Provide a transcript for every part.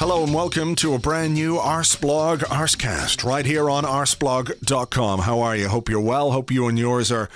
Hello and welcome to a brand new Arseblog Arsecast right here on arseblog.com. How are you? Hope you're well. Hope you and yours are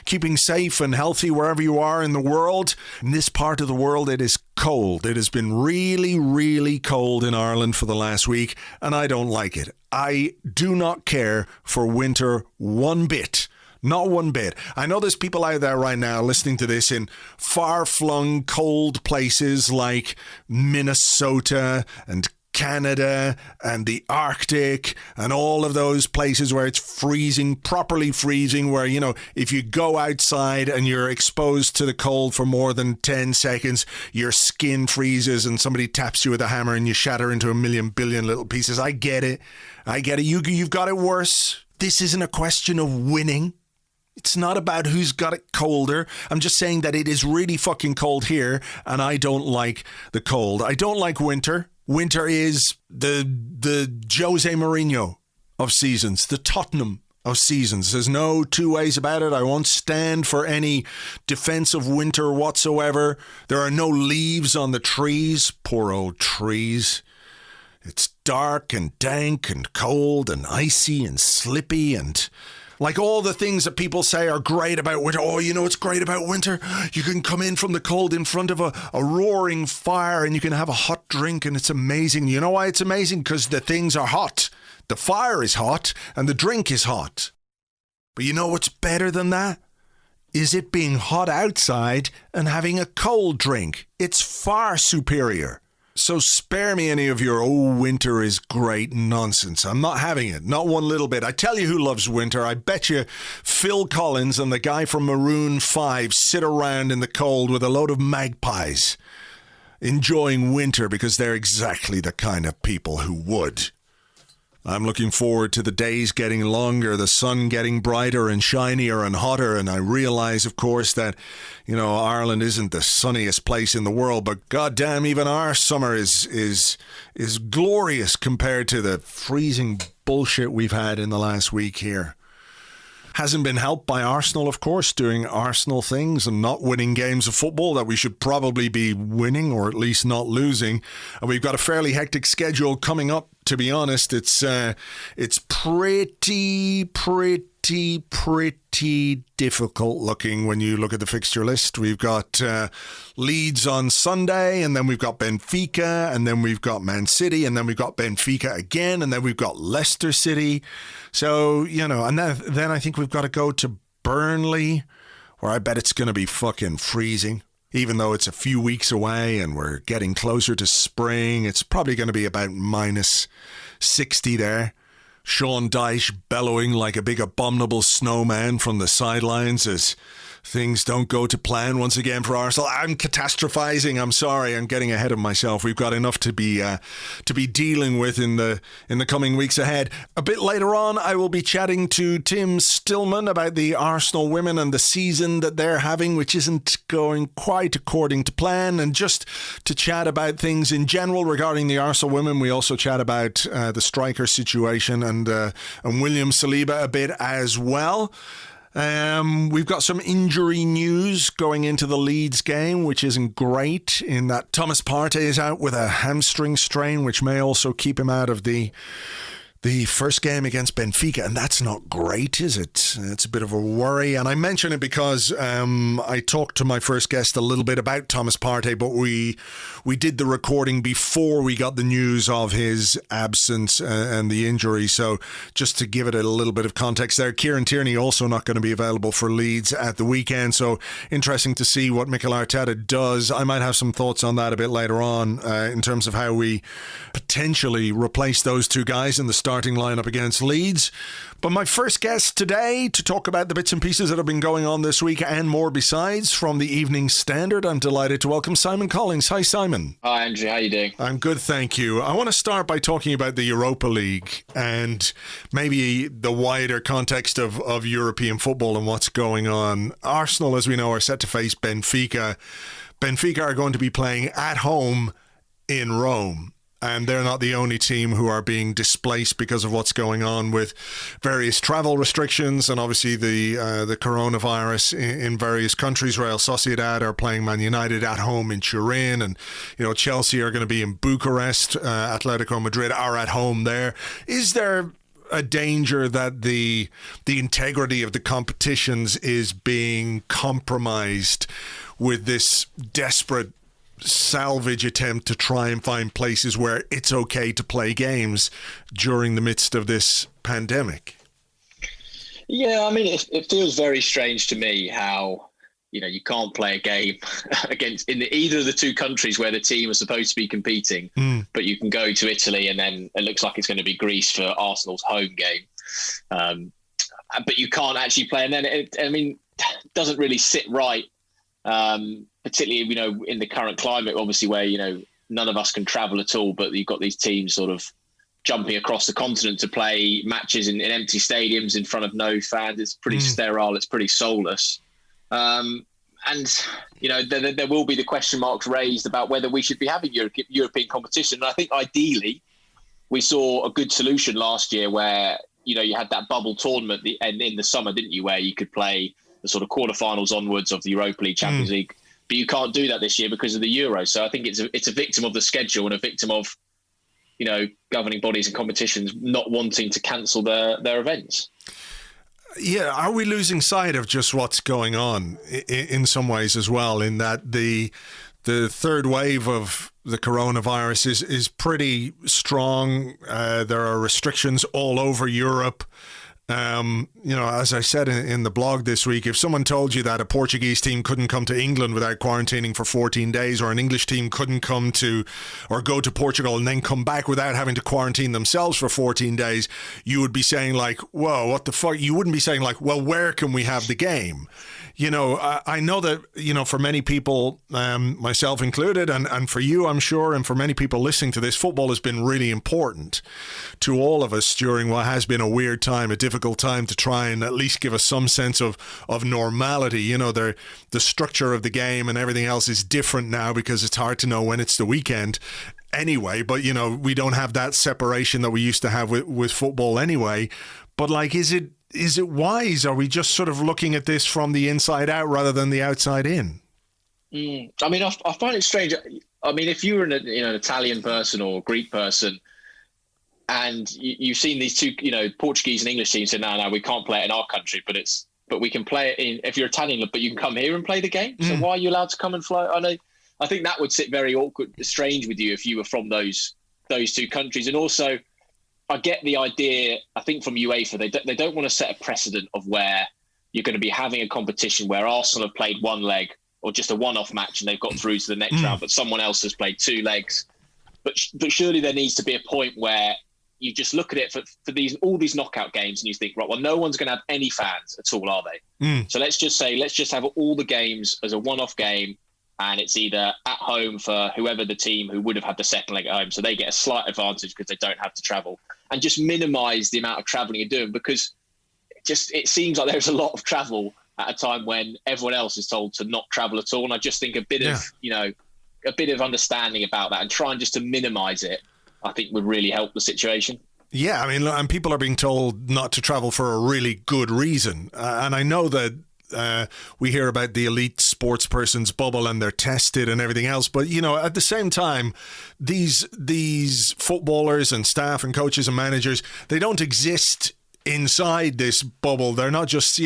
keeping safe and healthy wherever you are in the world. In this part of the world, it is cold. It has been really, really cold in Ireland for the last week, and I don't like it. I do not care for winter one bit. Not one bit. I know there's people out there right now listening to this in far-flung cold places like Minnesota and Canada and the Arctic and all of those places where it's freezing, properly freezing, where, you know, if you go outside and you're exposed to the cold for more than 10 seconds, your skin freezes and somebody taps you with a hammer and you shatter into a million billion little pieces. I get it. You've got it worse. This isn't a question of winning. It's not about who's got it colder. I'm just saying that it is really fucking cold here, and I don't like the cold. I don't like winter. Winter is the Jose Mourinho of seasons, the Tottenham of seasons. There's no two ways about it. I won't stand for any defense of winter whatsoever. There are no leaves on the trees. Poor old trees. It's dark and dank and cold and icy and slippy and... like all the things that people say are great about winter. Oh, you know what's great about winter? You can come in from the cold in front of a roaring fire and you can have a hot drink and it's amazing. You know why it's amazing? Because the things are hot. The fire is hot and the drink is hot. But you know what's better than that? Is it being hot outside and having a cold drink. It's far superior. So spare me any of your, oh, winter is great nonsense. I'm not having it. Not one little bit. I tell you who loves winter. I bet you Phil Collins and the guy from Maroon 5 sit around in the cold with a load of magpies enjoying winter because they're exactly the kind of people who would. I'm looking forward to the days getting longer, the sun getting brighter and shinier and hotter, and I realize, of course, that, you know, Ireland isn't the sunniest place in the world, but goddamn, even our summer is glorious compared to the freezing bullshit we've had in the last week here. Hasn't been helped by Arsenal, of course, doing Arsenal things and not winning games of football that we should probably be winning or at least not losing. And we've got a fairly hectic schedule coming up, to be honest. It's pretty difficult looking when you look at the fixture list. We've got Leeds on Sunday, and then we've got Benfica, and then we've got Man City, and then we've got Benfica again, and then we've got Leicester City. So, you know, and then I think we've got to go to Burnley, where I bet it's going to be fucking freezing. Even though it's a few weeks away and we're getting closer to spring, it's probably going to be about minus 60 there. Sean Dyche bellowing like a big abominable snowman from the sidelines as things don't go to plan once again for Arsenal. I'm catastrophizing. I'm sorry. I'm getting ahead of myself. We've got enough to be dealing with in the coming weeks ahead. A bit later on, I will be chatting to Tim Stallman about the Arsenal women and the season that they're having, which isn't going quite according to plan. And just to chat about things in general regarding the Arsenal women, we also chat about the striker situation and William Saliba a bit as well. We've got some injury news going into the Leeds game, which isn't great, in that Thomas Partey is out with a hamstring strain, which may also keep him out of the first game against Benfica, and that's not great, is it? It's a bit of a worry, and I mention it because I talked to my first guest a little bit about Thomas Partey, but we did the recording before we got the news of his absence and the injury, so just to give it a little bit of context there, Kieran Tierney also not going to be available for Leeds at the weekend, so interesting to see what Mikel Arteta does. I might have some thoughts on that a bit later on in terms of how we potentially replace those two guys in the starting lineup against Leeds. But my first guest today to talk about the bits and pieces that have been going on this week and more besides from the Evening Standard, I'm delighted to welcome Simon Collings. Hi, Simon. Hi, Andrew. How are you doing? I'm good, thank you. I want to start by talking about the Europa League and maybe the wider context of European football and what's going on. Arsenal, as we know, are set to face Benfica. Benfica are going to be playing at home in Rome. And they're not the only team who are being displaced because of what's going on with various travel restrictions and obviously the coronavirus in various countries. Real Sociedad are playing Man United at home in Turin, and Chelsea are going to be in Bucharest. Atletico Madrid are at home there. Is there a danger that the integrity of the competitions is being compromised with this desperate salvage attempt to try and find places where it's okay to play games during the midst of this pandemic? Yeah, I mean, it feels very strange to me how, you can't play a game against in either of the two countries where the team are supposed to be competing, but you can go to Italy and then it looks like it's going to be Greece for Arsenal's home game. But you can't actually play. And then, it doesn't really sit right. Particularly, in the current climate, obviously, where, none of us can travel at all, but you've got these teams sort of jumping across the continent to play matches in empty stadiums in front of no fans. It's pretty sterile. It's pretty soulless. And, there will be the question marks raised about whether we should be having European competition. And I think ideally we saw a good solution last year where, you had that bubble tournament in the summer, didn't you, where you could play the sort of quarterfinals onwards of the Europa League, Champions League. But you can't do that this year because of the Euro. So I think it's a victim of the schedule and a victim of, governing bodies and competitions not wanting to cancel their events. Yeah, are we losing sight of just what's going on in some ways as well, in that the third wave of the coronavirus is pretty strong. There are restrictions all over Europe. As I said in the blog this week, if someone told you that a Portuguese team couldn't come to England without quarantining for 14 days, or an English team couldn't come to or go to Portugal and then come back without having to quarantine themselves for 14 days, you would be saying like, whoa, what the fuck? You wouldn't be saying like, well, where can we have the game? I know that, for many people, myself included, and for you, I'm sure, and for many people listening to this, football has been really important to all of us during what has been a weird time, a difficult time, to try and at least give us some sense of normality. The structure of the game and everything else is different now because it's hard to know when it's the weekend anyway. But, we don't have that separation that we used to have with football anyway. But is it wise? Are we just sort of looking at this from the inside out rather than the outside in? I mean, I find it strange. I mean, if you were an Italian person or Greek person, and you've seen these two, Portuguese and English teams say, no, we can't play it in our country, but we can play it in. If you're Italian, but you can come here and play the game. So why are you allowed to come and fly? I think that would sit very awkward, strange with you if you were from those two countries, and also. I get the idea, I think, from UEFA, they don't want to set a precedent of where you're going to be having a competition where Arsenal have played one leg or just a one-off match and they've got through to the next round, but someone else has played two legs. But surely there needs to be a point where you just look at it for all these knockout games and you think, right, well, no one's going to have any fans at all, are they? So let's just have all the games as a one-off game, and it's either at home for whoever the team who would have had the second leg at home, so they get a slight advantage because they don't have to travel, and just minimise the amount of travelling you're doing, because it seems like there's a lot of travel at a time when everyone else is told to not travel at all. And I just think a bit of understanding about that and trying just to minimise it, I think would really help the situation. Yeah, I mean, and people are being told not to travel for a really good reason. And I know that we hear about the elite sports person's bubble and they're tested and everything else. But, at the same time, these footballers and staff and coaches and managers, they don't exist inside this bubble. They're not just,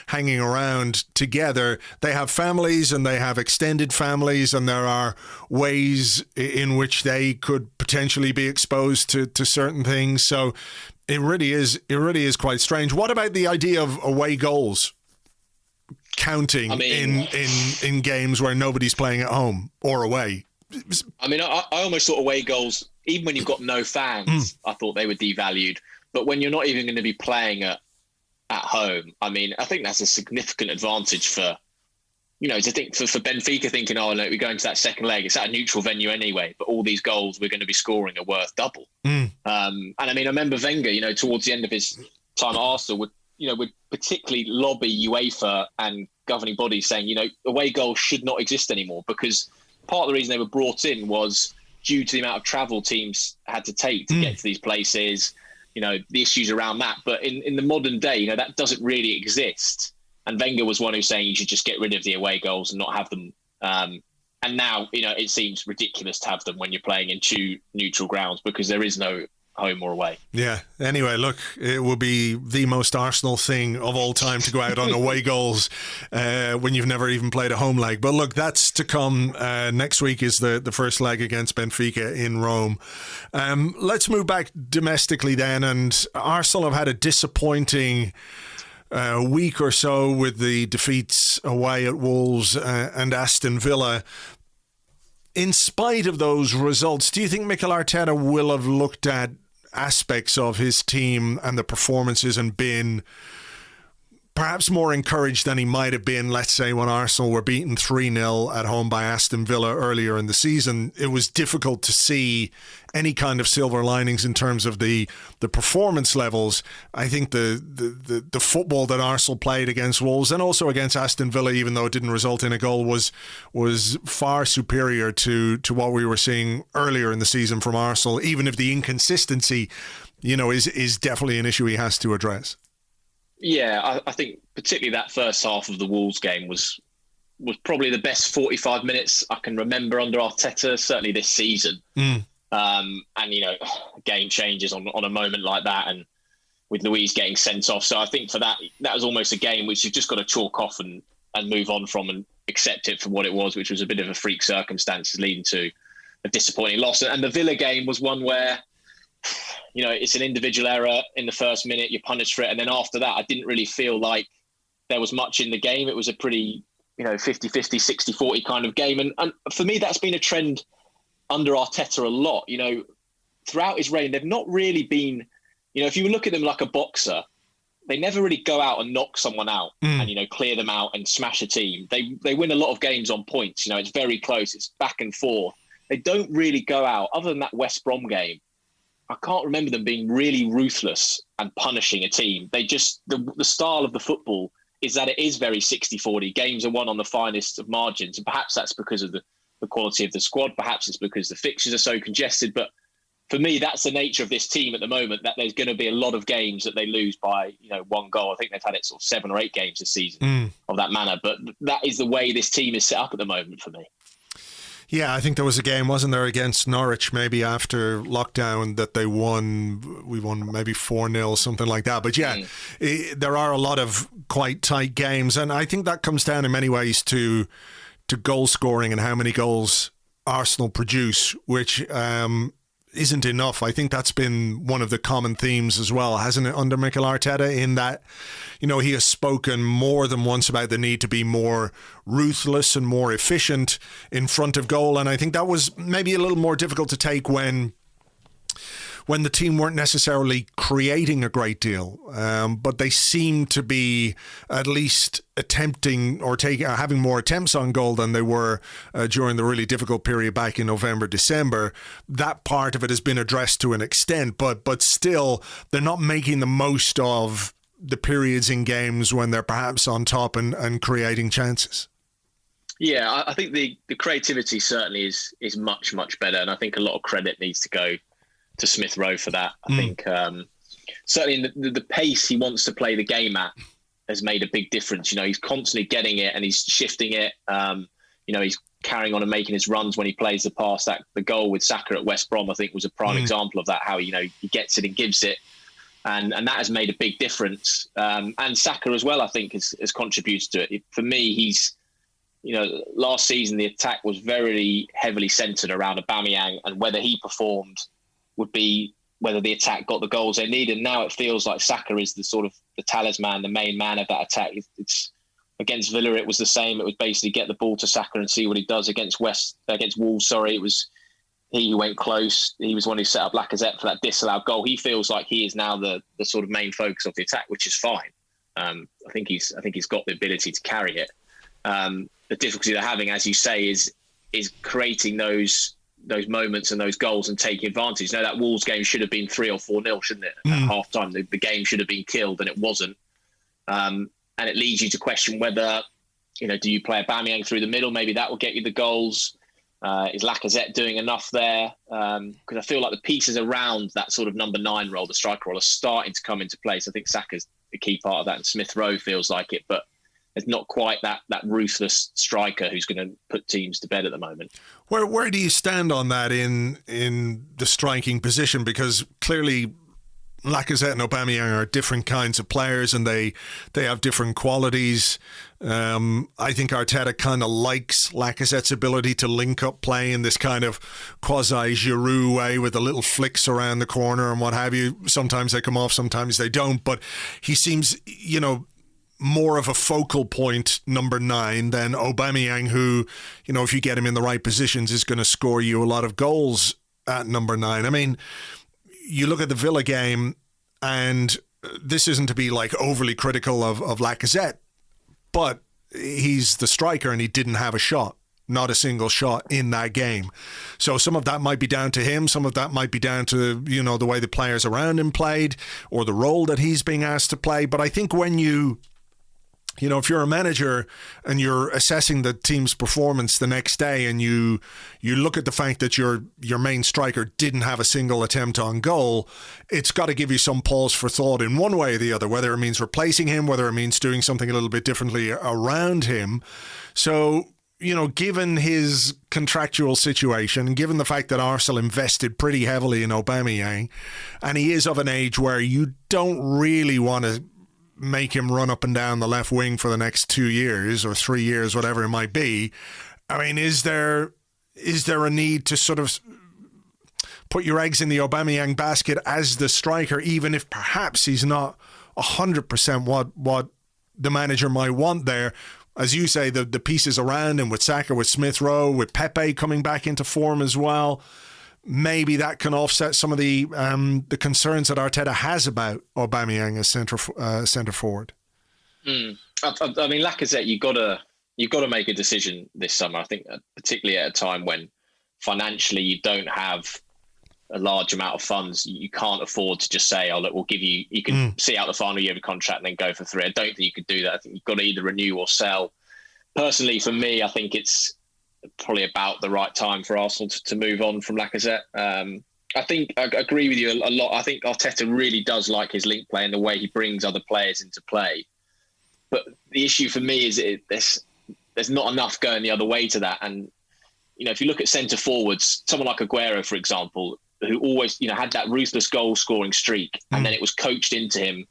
hanging around together. They have families and they have extended families, and there are ways in which they could potentially be exposed to certain things. So it really is quite strange. What about the idea of away goals counting in games where nobody's playing at home or away? I mean, I almost thought away goals, even when you've got no fans, I thought they were devalued. But when you're not even going to be playing at home, I mean, I think that's a significant advantage for Benfica thinking, oh, no, we're going to that second leg. It's at a neutral venue anyway, but all these goals we're going to be scoring are worth double. And I mean, I remember Wenger, towards the end of his time at Arsenal would particularly lobby UEFA and governing bodies saying, away goals should not exist anymore, because part of the reason they were brought in was due to the amount of travel teams had to take to get to these places, the issues around that. But in the modern day, that doesn't really exist. And Wenger was one who's saying you should just get rid of the away goals and not have them. And now, it seems ridiculous to have them when you're playing in two neutral grounds because there is no home or away. Yeah. Anyway, look, it will be the most Arsenal thing of all time to go out on away goals when you've never even played a home leg. But look, that's to come. Next week is the first leg against Benfica in Rome. Let's move back domestically then. And Arsenal have had a disappointing week or so with the defeats away at Wolves and Aston Villa. In spite of those results, do you think Mikel Arteta will have looked at aspects of his team and the performances and been perhaps more encouraged than he might have been, let's say, when Arsenal were beaten 3-0 at home by Aston Villa earlier in the season? It was difficult to see any kind of silver linings in terms of the performance levels. I think the football that Arsenal played against Wolves and also against Aston Villa, even though it didn't result in a goal, was far superior to what we were seeing earlier in the season from Arsenal, even if the inconsistency, is definitely an issue he has to address. Yeah, I think particularly that first half of the Wolves game was probably the best 45 minutes I can remember under Arteta, certainly this season. And, game changes on a moment like that, and with Luiz getting sent off. So I think for that was almost a game which you've just got to chalk off and move on from and accept it for what it was, which was a bit of a freak circumstances leading to a disappointing loss. And the Villa game was one where, it's an individual error in the first minute, you're punished for it. And then after that, I didn't really feel like there was much in the game. It was a pretty, 50-50, 60-40 kind of game. And for me, that's been a trend under Arteta a lot. Throughout his reign, they've not really been, if you look at them like a boxer, they never really go out and knock someone out and, clear them out and smash a team. They win a lot of games on points. It's very close. It's back and forth. They don't really go out, other than that West Brom game. I can't remember them being really ruthless and punishing a team. They just, the style of the football is that it is very 60-40. Games are won on the finest of margins. And perhaps that's because of the quality of the squad. Perhaps it's because the fixtures are so congested. But for me, that's the nature of this team at the moment, that there's going to be a lot of games that they lose by, one goal. I think they've had it sort of 7 or 8 games this season of that manner. But that is the way this team is set up at the moment for me. Yeah, I think there was a game, wasn't there, against Norwich maybe after lockdown that they won. We won maybe 4-0, something like that. But yeah, there are a lot of quite tight games. And I think that comes down in many ways to goal scoring and how many goals Arsenal produce, which isn't enough. I think that's been one of the common themes as well, hasn't it, under Mikel Arteta, in that, he has spoken more than once about the need to be more ruthless and more efficient in front of goal. And I think that was maybe a little more difficult to take when the team weren't necessarily creating a great deal, but they seemed to be at least attempting or having more attempts on goal than they were during the really difficult period back in November, December. That part of it has been addressed to an extent, but still they're not making the most of the periods in games when they're perhaps on top and creating chances. Yeah, I think the creativity certainly is much, much better. And I think a lot of credit needs to go to Smith Rowe for that. I think certainly in the pace he wants to play the game at has made a big difference. He's constantly getting it and he's shifting it. He's carrying on and making his runs when he plays the pass. The goal with Saka at West Brom, I think, was a prime example of that, how, he gets it and gives it. And that has made a big difference. And Saka as well, I think, has contributed to it. For me, he's, last season, the attack was very heavily centred around Aubameyang, and whether he performed would be whether the attack got the goals they need. And now it feels like Saka is the sort of the talisman, the main man of that attack. It's against Villa, it was the same. It was basically get the ball to Saka and see what he does. Against Wolves, it was he who went close. He was one who set up Lacazette for that disallowed goal. He feels like he is now the sort of main focus of the attack, which is fine. I think he's got the ability to carry it. The difficulty they're having, as you say, is creating those moments and those goals and taking advantage. That Wolves game should have been 3 or 4-0, shouldn't it? At half time, the game should have been killed, and it wasn't. And it leads you to question whether, do you play Aubameyang through the middle? Maybe that will get you the goals. Is Lacazette doing enough there? Because I feel like the pieces around that sort of number 9 role, the striker role, are starting to come into place. I think Saka's the key part of that, and Smith Rowe feels like it, but there's not quite that ruthless striker who's going to put teams to bed at the moment. Where do you stand on that in the striking position? Because clearly Lacazette and Aubameyang are different kinds of players, and they have different qualities. I think Arteta kind of likes Lacazette's ability to link up play in this kind of quasi-Giroud way with the little flicks around the corner and what have you. Sometimes they come off, sometimes they don't. But he seems, more of a focal point number 9 than Aubameyang, who, if you get him in the right positions, is going to score you a lot of goals at number 9. I mean, you look at the Villa game, and this isn't to be like overly critical of Lacazette, but he's the striker and he didn't have a shot, not a single shot in that game. So some of that might be down to him. Some of that might be down to, the way the players around him played or the role that he's being asked to play. But I think when if you're a manager and you're assessing the team's performance the next day, and you look at the fact that your main striker didn't have a single attempt on goal, it's got to give you some pause for thought in one way or the other, whether it means replacing him, whether it means doing something a little bit differently around him. So, given his contractual situation, given the fact that Arsenal invested pretty heavily in Aubameyang, and he is of an age where you don't really want to make him run up and down the left wing for the next 2 years or 3 years, whatever it might be. I mean, is there a need to sort of put your eggs in the Aubameyang basket as the striker, even if perhaps he's not 100% what the manager might want there? As you say, the pieces around him with Saka, with Smith Rowe, with Pepe coming back into form as well, maybe that can offset some of the concerns that Arteta has about Aubameyang as centre forward. I mean, Lacazette, you've got to make a decision this summer. I think, particularly at a time when financially you don't have a large amount of funds, you can't afford to just say, "Oh, look, we'll give you." You can see out the final year of a contract and then go for 3. I don't think you could do that. I think you've got to either renew or sell. Personally, for me, I think it's probably about the right time for Arsenal to move on from Lacazette. I think I agree with you a lot. I think Arteta really does like his link play and the way he brings other players into play. But the issue for me is there's not enough going the other way to that. And, if you look at centre forwards, someone like Aguero, for example, who always, had that ruthless goal scoring streak, and then it was coached into him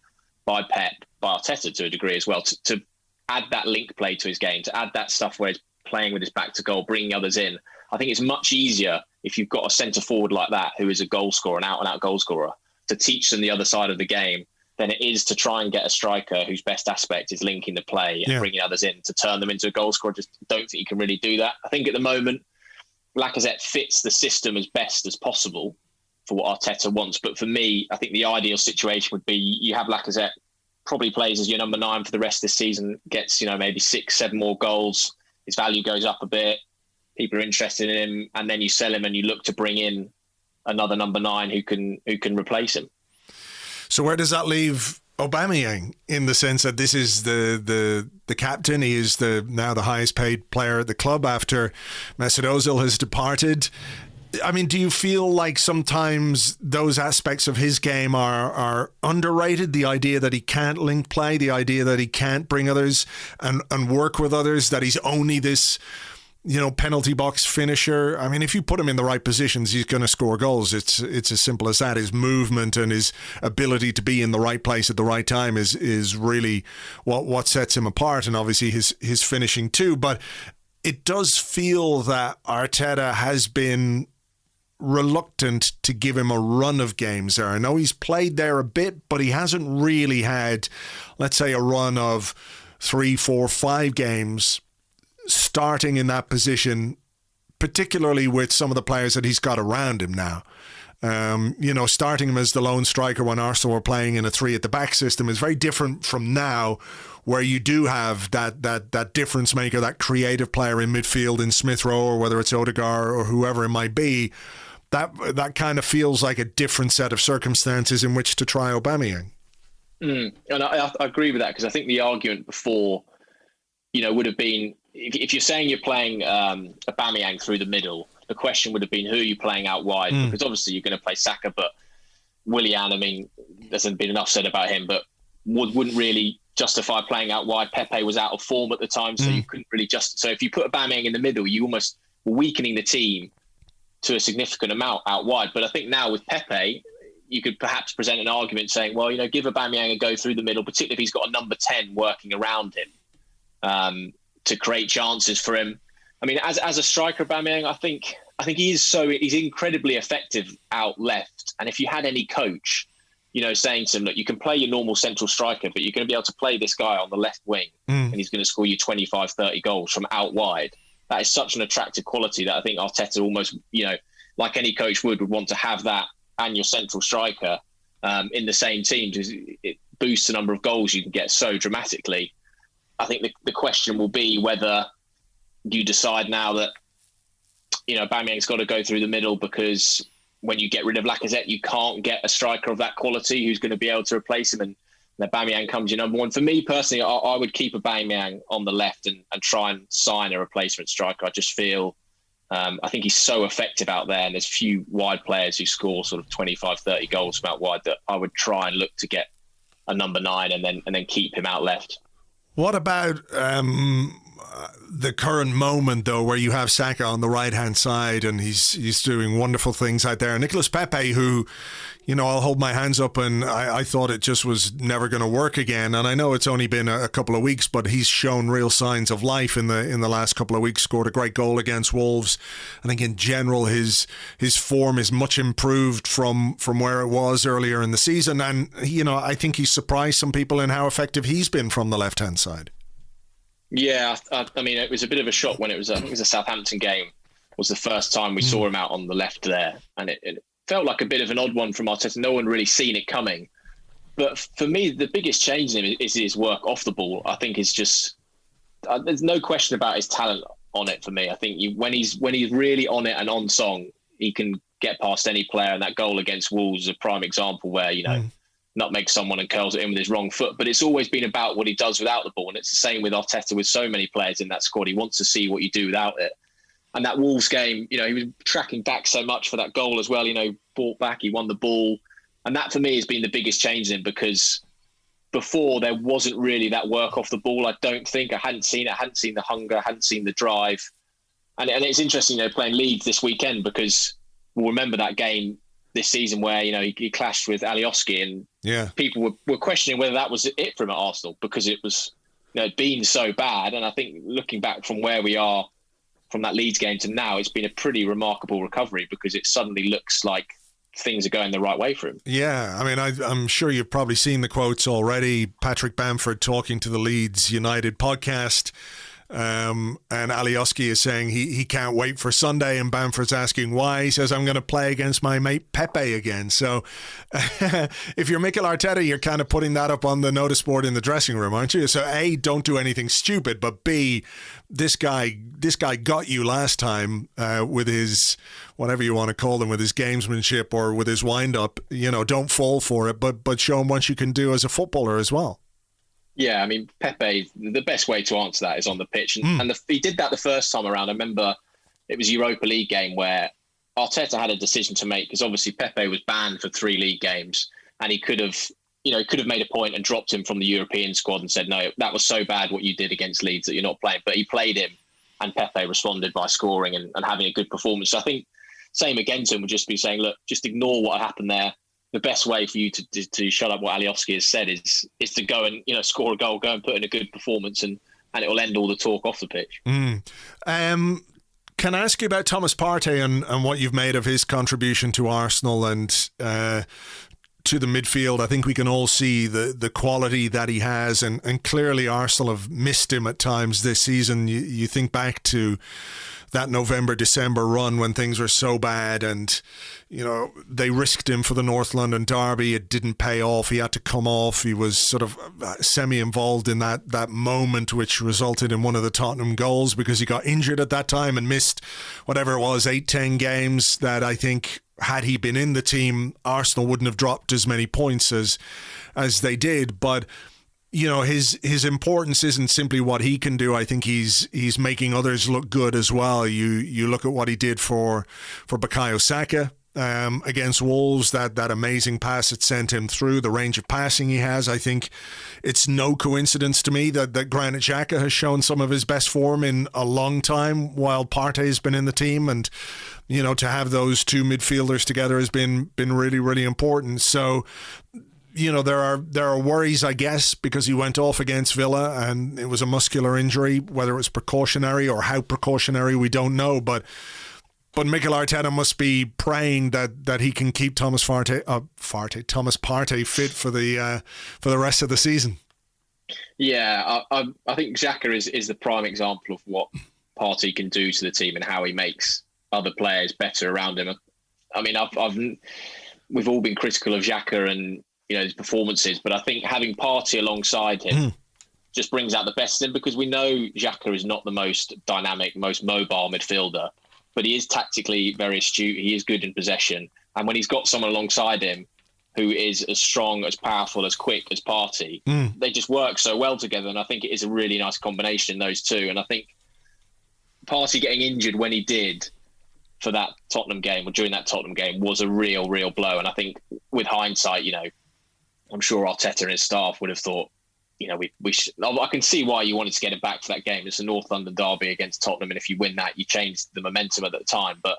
by Pep, by Arteta to a degree as well, to add that link play to his game, to add that stuff where he's playing with his back to goal, bringing others in. I think it's much easier if you've got a centre forward like that who is a goal scorer, an out-and-out goal scorer, to teach them the other side of the game than it is to try and get a striker whose best aspect is linking the play and bringing others in to turn them into a goal scorer. Just don't think you can really do that. I think at the moment, Lacazette fits the system as best as possible for what Arteta wants. But for me, I think the ideal situation would be you have Lacazette, probably plays as your number 9 for the rest of the season, gets, maybe 6-7 more goals. His value goes up a bit. People are interested in him, and then you sell him and you look to bring in another number 9 who can replace him. So where does that leave Aubameyang in the sense that this is the captain? He is now the highest paid player at the club after Mesut Ozil has departed. I mean, do you feel like sometimes those aspects of his game are underrated? The idea that he can't link play, the idea that he can't bring others and work with others, that he's only this, penalty box finisher. I mean, if you put him in the right positions, he's going to score goals. It's as simple as that. His movement and his ability to be in the right place at the right time is really what sets him apart, and obviously his finishing too. But it does feel that Arteta has been reluctant to give him a run of games there. I know he's played there a bit, but he hasn't really had, let's say, a run of 3, 4, 5 games starting in that position, particularly with some of the players that he's got around him now. Starting him as the lone striker when Arsenal were playing in a 3 at the back system is very different from now, where you do have that difference maker, that creative player in midfield in Smith Rowe, or whether it's Odegaard or whoever it might be. That kind of feels like a different set of circumstances in which to try Aubameyang. And I agree with that, because I think the argument before, would have been if you're saying you're playing Aubameyang through the middle, the question would have been who are you playing out wide? Because obviously you're going to play Saka, but Willian, I mean, there's been enough said about him, but wouldn't really justify playing out wide. Pepe was out of form at the time, so you couldn't really so if you put Aubameyang in the middle, you almost were weakening the team to a significant amount out wide. But I think now with Pepe, you could perhaps present an argument saying, well, give Aubameyang a go through the middle, particularly if he's got a number 10 working around him to create chances for him. I mean, as a striker, Aubameyang, I think he's incredibly effective out left. And if you had any coach, saying to him, look, you can play your normal central striker, but you're going to be able to play this guy on the left wing and he's going to score you 25, 30 goals from out wide. That is such an attractive quality that I think Arteta almost, like any coach would want to have that and your central striker in the same team, because it boosts the number of goals you can get so dramatically. I think the question will be whether you decide now that, Aubameyang's got to go through the middle, because when you get rid of Lacazette, you can't get a striker of that quality who's going to be able to replace him. And Aubameyang comes your number one. For me personally, I would keep Aubameyang on the left and try and sign a replacement striker. I just feel, I think he's so effective out there, and there's few wide players who score sort of 25, 30 goals from out wide, that I would try and look to get a number 9 and then keep him out left. What about the current moment, though, where you have Saka on the right-hand side and he's doing wonderful things out there? Nicolas Pepe, who, I'll hold my hands up, and I thought it just was never going to work again. And I know it's only been a couple of weeks, but he's shown real signs of life in the last couple of weeks. Scored a great goal against Wolves. I think in general his form is much improved from where it was earlier in the season. And, I think he's surprised some people in how effective he's been from the left-hand side. Yeah, I mean, it was a bit of a shock when it was a Southampton game. Was the first time we saw him out on the left there, and it felt like a bit of an odd one from Arteta. No one really seen it coming. But for me, the biggest change in him is his work off the ball. I think it's just there's no question about his talent on it. For me, I think when he's really on it and on song, he can get past any player. And that goal against Wolves is a prime example where nutmegs someone and curls it in with his wrong foot. But it's always been about what he does without the ball. And it's the same with Arteta with so many players in that squad. He wants to see what you do without it. And that Wolves game, he was tracking back so much for that goal as well. Brought back, he won the ball. And that for me has been the biggest change in him, because before there wasn't really that work off the ball. I don't think I hadn't seen it. I hadn't seen the hunger, I hadn't seen the drive. And it's interesting, playing Leeds this weekend, because we'll remember that game this season where, he clashed with Alioski, and people were questioning whether that was it for him at Arsenal, because it was, been so bad. And I think looking back from where we are from that Leeds game to now, it's been a pretty remarkable recovery, because it suddenly looks like things are going the right way for him. Yeah, I mean, I'm sure you've probably seen the quotes already. Patrick Bamford talking to the Leeds United podcast, and Alioski is saying he can't wait for Sunday, and Bamford's asking why. He says, I'm going to play against my mate Pepe again. So if you're Mikel Arteta, you're kind of putting that up on the notice board in the dressing room, aren't you? So A, don't do anything stupid, but B, this guy got you last time with his, whatever you want to call him, with his gamesmanship or with his wind-up. Don't fall for it, but show him what you can do as a footballer as well. Yeah, I mean, Pepe, the best way to answer that is on the pitch. And he did that the first time around. I remember it was a Europa League game where Arteta had a decision to make, because obviously Pepe was banned for 3 league games, and he could have made a point and dropped him from the European squad and said, no, that was so bad what you did against Leeds that you're not playing. But he played him, and Pepe responded by scoring and having a good performance. So I think same again to him would just be saying, look, just ignore what happened there. The best way for you to shut up what Alioski has said is to go and score a goal, go and put in a good performance, and it will end all the talk off the pitch. Can I ask you about Thomas Partey and what you've made of his contribution to Arsenal and to the midfield? I think we can all see the quality that he has, and clearly Arsenal have missed him at times this season. You think back to that November-December run when things were so bad, and they risked him for the North London derby. It didn't pay off. He had to come off. He was sort of semi-involved in that moment, which resulted in one of the Tottenham goals, because he got injured at that time and missed whatever it was, 8-10 games that I think, had he been in the team, Arsenal wouldn't have dropped as many points as they did. But his importance isn't simply what he can do. I think he's making others look good as well. You look at what he did for Bukayo Saka against Wolves, that amazing pass that sent him through, the range of passing he has. I think it's no coincidence to me that Granit Xhaka has shown some of his best form in a long time while Partey's been in the team, and to have those two midfielders together has been really, really important. So there are worries, I guess, because he went off against Villa and it was a muscular injury. Whether it was precautionary or how precautionary, we don't know. But Mikel Arteta must be praying that he can keep Thomas Partey fit for the rest of the season. Yeah, I think Xhaka is the prime example of what Partey can do to the team and how he makes other players better around him. I mean, we've all been critical of Xhaka and his performances, but I think having Partey alongside him just brings out the best in him, because we know Xhaka is not the most dynamic, most mobile midfielder, but he is tactically very astute. He is good in possession. And when he's got someone alongside him who is as strong, as powerful, as quick as Partey, they just work so well together. And I think it is a really nice combination, those two. And I think Partey getting injured when he did for that Tottenham game, or during that Tottenham game, was a real blow. And I think with hindsight, I'm sure Arteta and his staff would have thought, we should. I can see why you wanted to get it back for that game. It's a North London derby against Tottenham, and if you win that, you change the momentum at the time. But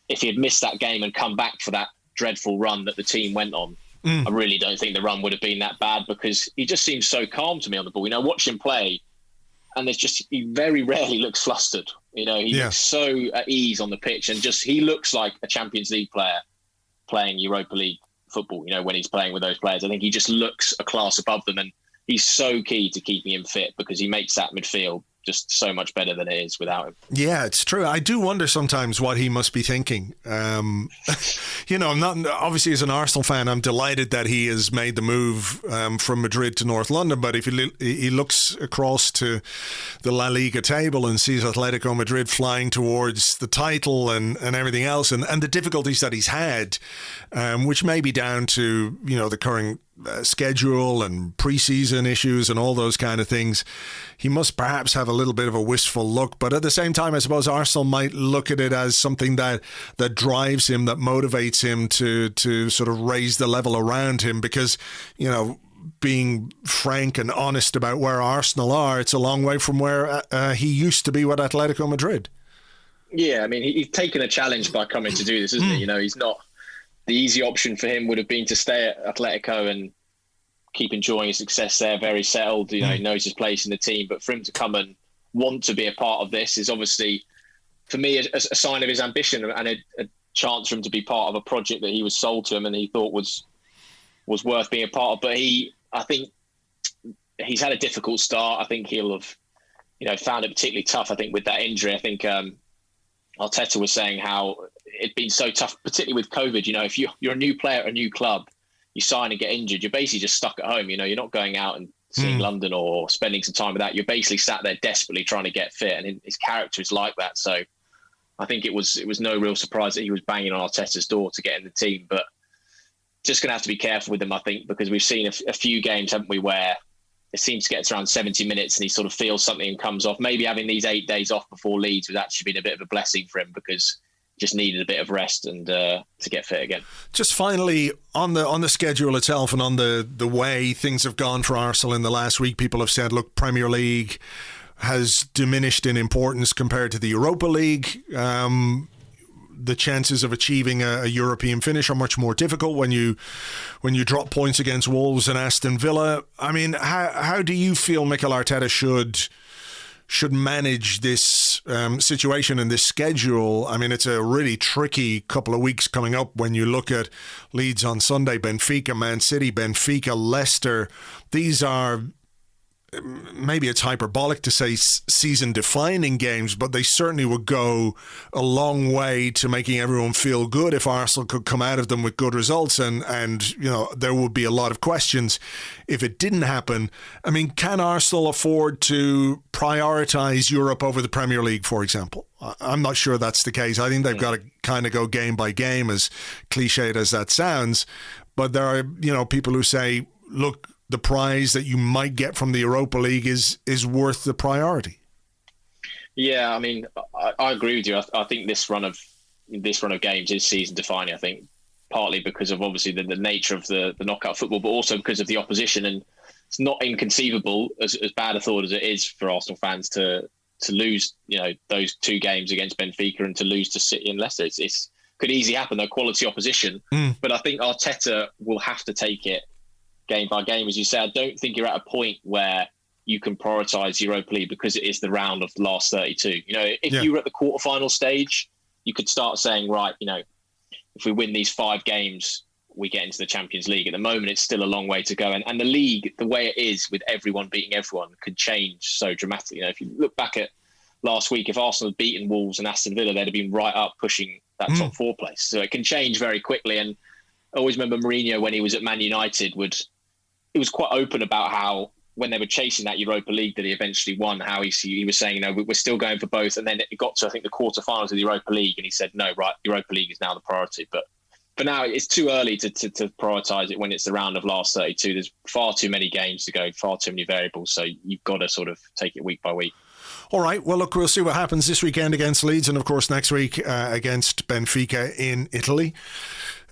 if he had missed that game and come back for that dreadful run that the team went on, I really don't think the run would have been that bad, because he just seems so calm to me on the ball. Watch him play, and he very rarely looks flustered. He looks so at ease on the pitch, and he looks like a Champions League player playing Europa League football, when he's playing with those players. I think he just looks a class above them, and he's so key to keeping him fit, because he makes that midfield just so much better than it is without him. Yeah, it's true. I do wonder sometimes what he must be thinking. I'm not, obviously as an Arsenal fan, I'm delighted that he has made the move from Madrid to North London. But if he looks across to the La Liga table and sees Atletico Madrid flying towards the title and everything else, and the difficulties that he's had, which may be down to the current schedule and pre-season issues and all those kind of things, he must perhaps have a little bit of a wistful look. But at the same time, I suppose Arsenal might look at it as something that drives him, that motivates him to sort of raise the level around him, because being frank and honest about where Arsenal are, it's a long way from where he used to be with Atletico Madrid. Yeah, I mean, he's taken a challenge by coming to do this, isn't he? He's not. The easy option for him would have been to stay at Atletico and keep enjoying his success there, very settled. He knows his place in the team. But for him to come and want to be a part of this is obviously, for me, a sign of his ambition, and a chance for him to be part of a project that he was sold to him and he thought was worth being a part of. But I think he's had a difficult start. I think he'll have, found it particularly tough. I think with that injury, I think Arteta was saying how it'd been so tough, particularly with COVID. If you're a new player at a new club, you sign and get injured, you're basically just stuck at home. You're not going out and seeing London or spending some time with that. You're basically sat there desperately trying to get fit, and his character is like that. So I think it was no real surprise that he was banging on Arteta's door to get in the team. But just going to have to be careful with him, I think, because we've seen a few games, haven't we, where it seems to get to around 70 minutes and he sort of feels something and comes off. Maybe having these 8 days off before Leeds was actually been a bit of a blessing for him, because just needed a bit of rest and to get fit again. Just finally, on the schedule itself and on the way things have gone for Arsenal in the last week, people have said, look, Premier League has diminished in importance compared to the Europa League. The chances of achieving a European finish are much more difficult when you drop points against Wolves and Aston Villa. I mean, how do you feel Mikel Arteta should manage this situation and this schedule? I mean, it's a really tricky couple of weeks coming up when you look at Leeds on Sunday, Benfica, Man City, Benfica, Leicester. These are, maybe it's hyperbolic to say season-defining games, but they certainly would go a long way to making everyone feel good if Arsenal could come out of them with good results. And there would be a lot of questions if it didn't happen. I mean, can Arsenal afford to prioritise Europe over the Premier League, for example? I'm not sure that's the case. I think they've got to kind of go game by game, as cliched as that sounds. But there are, people who say, look, the prize that you might get from the Europa League is worth the priority. Yeah, I mean, I agree with you. I think this run of games is season defining. I think partly because of obviously the nature of the knockout football, but also because of the opposition. And it's not inconceivable, as bad a thought as it is for Arsenal fans to lose, those 2 games against Benfica and to lose to City and Leicester. It's could easily happen. They're quality opposition, but I think Arteta will have to take it game by game. As you say, I don't think you're at a point where you can prioritise Europa League because it is the round of the last 32. If you were at the quarterfinal stage, you could start saying, right, if we win these 5 games, we get into the Champions League. At the moment, it's still a long way to go. And the league, the way it is with everyone beating everyone, could change so dramatically. If you look back at last week, if Arsenal had beaten Wolves and Aston Villa, they'd have been right up pushing that top 4 place. So it can change very quickly. And I always remember Mourinho, when he was at Man United, he was quite open about how when they were chasing that Europa League that he eventually won, how he was saying, we're still going for both. And then it got to, I think, the quarterfinals of the Europa League. And he said, no, right, Europa League is now the priority. But for now, it's too early to prioritise it when it's the round of last 32. There's far too many games to go, far too many variables. So you've got to sort of take it week by week. All right. Well, look, we'll see what happens this weekend against Leeds and, of course, next week against Benfica in Italy.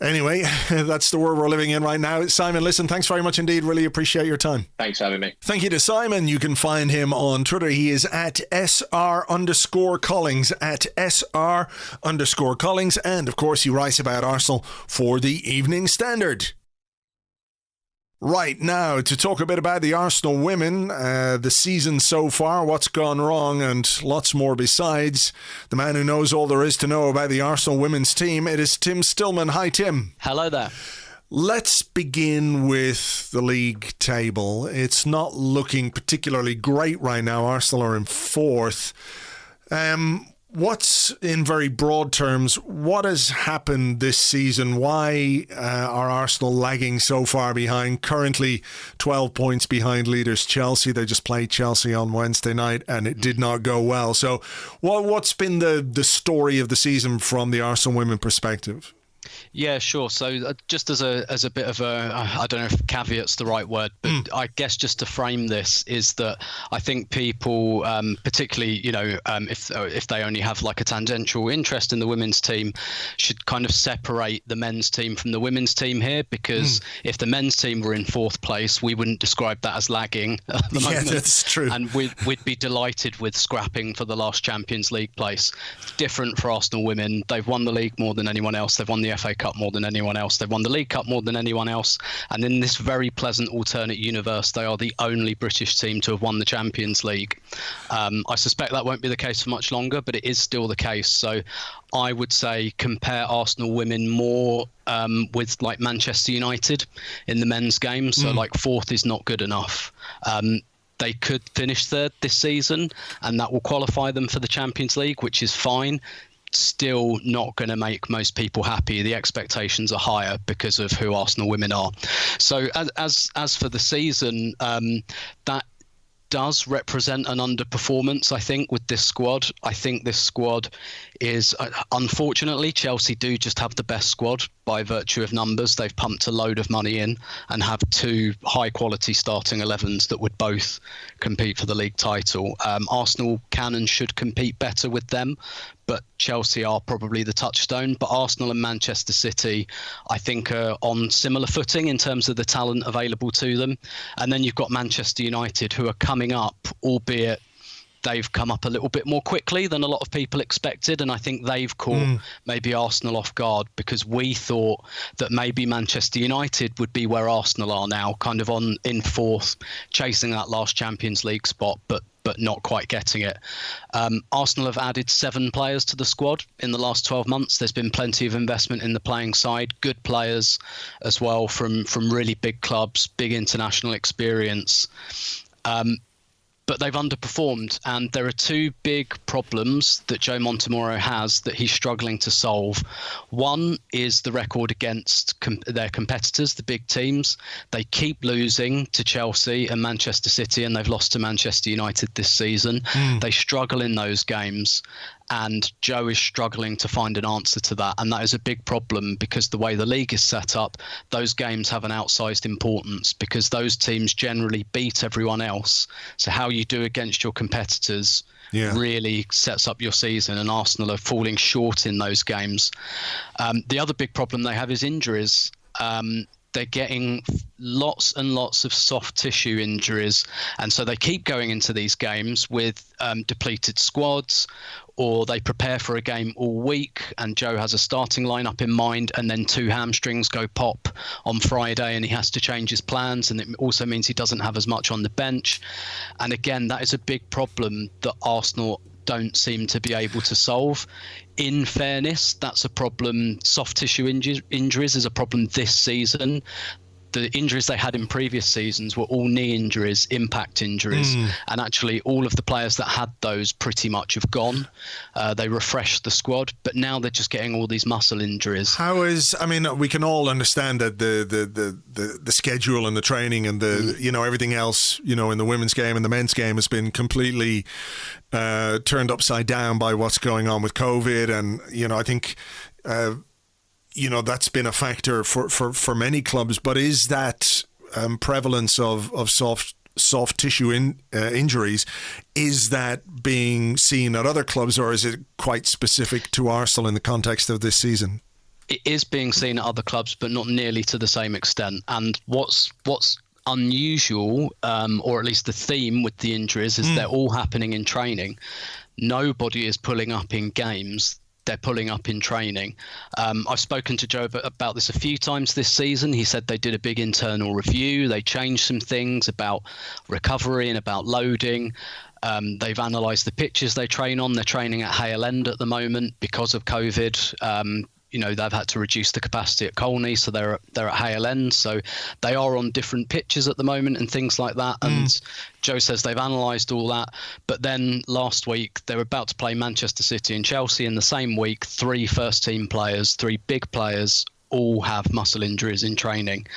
Anyway, that's the world we're living in right now. Simon, listen, thanks very much indeed. Really appreciate your time. Thanks for having me. Thank you to Simon. You can find him on Twitter. He is at @SR_Collings, at @SR_Collings. And, of course, he writes about Arsenal for the Evening Standard. Right, now to talk a bit about the Arsenal women, the season so far, what's gone wrong, and lots more besides. The man who knows all there is to know about the Arsenal women's team, it is Tim Stallman. Hi, Tim. Hello there. Let's begin with the league table. It's not looking particularly great right now. Arsenal are in 4th. What's, in very broad terms, what has happened this season? Why are Arsenal lagging so far behind? Currently 12 points behind leaders Chelsea. They just played Chelsea on Wednesday night and it did not go well. So what's been the story of the season from the Arsenal women perspective? Yeah, sure. So just as a bit of I don't know if caveat's the right word, but I guess just to frame this is that I think people, particularly, if they only have like a tangential interest in the women's team, should kind of separate the men's team from the women's team here, because if the men's team were in 4th place, we wouldn't describe that as lagging at the moment. Yeah, that's true. And we'd be delighted with scrapping for the last Champions League place. It's different for Arsenal women. They've won the league more than anyone else. They've won the FA Cup more than anyone else. They've won the League Cup more than anyone else. And in this very pleasant alternate universe, they are the only British team to have won the Champions League. I suspect that won't be the case for much longer, but it is still the case. So I would say compare Arsenal women more with like Manchester United in the men's game. So like 4th is not good enough. They could finish 3rd this season, and that will qualify them for the Champions League, which is fine. Still not going to make most people happy. The expectations are higher because of who Arsenal women are. So as for the season, that does represent an underperformance, I think, with this squad. I think this squad is, unfortunately, Chelsea do just have the best squad by virtue of numbers. They've pumped a load of money in and have 2 high-quality starting 11s that would both compete for the league title. Arsenal can and should compete better with them, but Chelsea are probably the touchstone. But Arsenal and Manchester City, I think, are on similar footing in terms of the talent available to them. And then you've got Manchester United, who are coming up, albeit they've come up a little bit more quickly than a lot of people expected. And I think they've caught maybe Arsenal off guard, because we thought that maybe Manchester United would be where Arsenal are now, kind of in 4th, chasing that last Champions League spot, but not quite getting it. Arsenal have added 7 players to the squad in the last 12 months. There's been plenty of investment in the playing side, good players as well from really big clubs, big international experience. But they've underperformed, and there are 2 big problems that Joe Montemurro has that he's struggling to solve. One is the record against their competitors, the big teams. They keep losing to Chelsea and Manchester City, and they've lost to Manchester United this season. They struggle in those games. And Joe is struggling to find an answer to that. And that is a big problem because the way the league is set up, those games have an outsized importance because those teams generally beat everyone else. So how you do against your competitors really sets up your season, and Arsenal are falling short in those games. The other big problem they have is injuries. They're getting lots and lots of soft tissue injuries. And so they keep going into these games with depleted squads, or they prepare for a game all week and Joe has a starting lineup in mind, and then 2 hamstrings go pop on Friday and he has to change his plans. And it also means he doesn't have as much on the bench. And again, that is a big problem that Arsenal don't seem to be able to solve. In fairness, that's a problem. Soft tissue injuries is a problem this season. The injuries they had in previous seasons were all knee injuries, impact injuries. And actually all of the players that had those pretty much have gone. They refreshed the squad, but now they're just getting all these muscle injuries. We can all understand that the schedule and the training and everything else, in the women's game and the men's game has been completely turned upside down by what's going on with COVID. And, I think, that's been a factor for many clubs. But is that prevalence of soft tissue injuries, is that being seen at other clubs, or is it quite specific to Arsenal in the context of this season? It is being seen at other clubs, but not nearly to the same extent. And what's unusual, or at least the theme with the injuries, is they're all happening in training. Nobody is pulling up in games. They're pulling up in training. I've spoken to Joe about this a few times this season. He said they did a big internal review. They changed some things about recovery and about loading. They've analysed the pitches they train on. They're training at Hale End at the moment because of COVID. They've had to reduce the capacity at Colney, so they're at Hale End. So they are on different pitches at the moment and things like that. And Joe says they've analysed all that. But then last week, they were about to play Manchester City and Chelsea. In the same week, 3 first-team players, 3 big players, all have muscle injuries in training.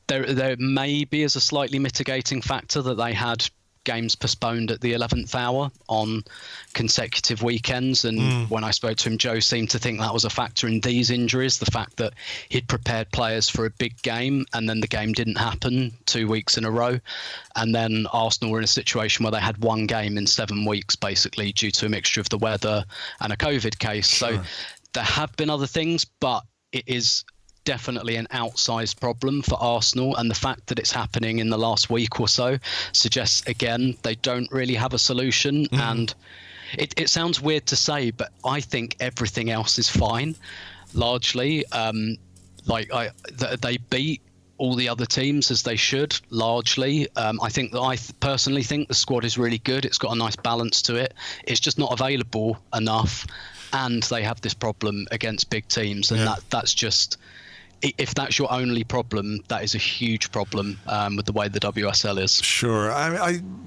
There maybe is a slightly mitigating factor that they had games postponed at the 11th hour on consecutive weekends, and when I spoke to him, Joe seemed to think that was a factor in these injuries, the fact that he'd prepared players for a big game and then the game didn't happen 2 weeks in a row, and then Arsenal were in a situation where they had 1 game in 7 weeks basically due to a mixture of the weather and a COVID case. So there have been other things, but it is definitely an outsized problem for Arsenal, and the fact that it's happening in the last week or so suggests again they don't really have a solution. And it sounds weird to say, but I think everything else is fine largely. They beat all the other teams as they should largely. I personally think the squad is really good. It's got a nice balance to it. It's just not available enough, and they have this problem against big teams, and that's just, if that's your only problem, that is a huge problem with the way the WSL is. Sure.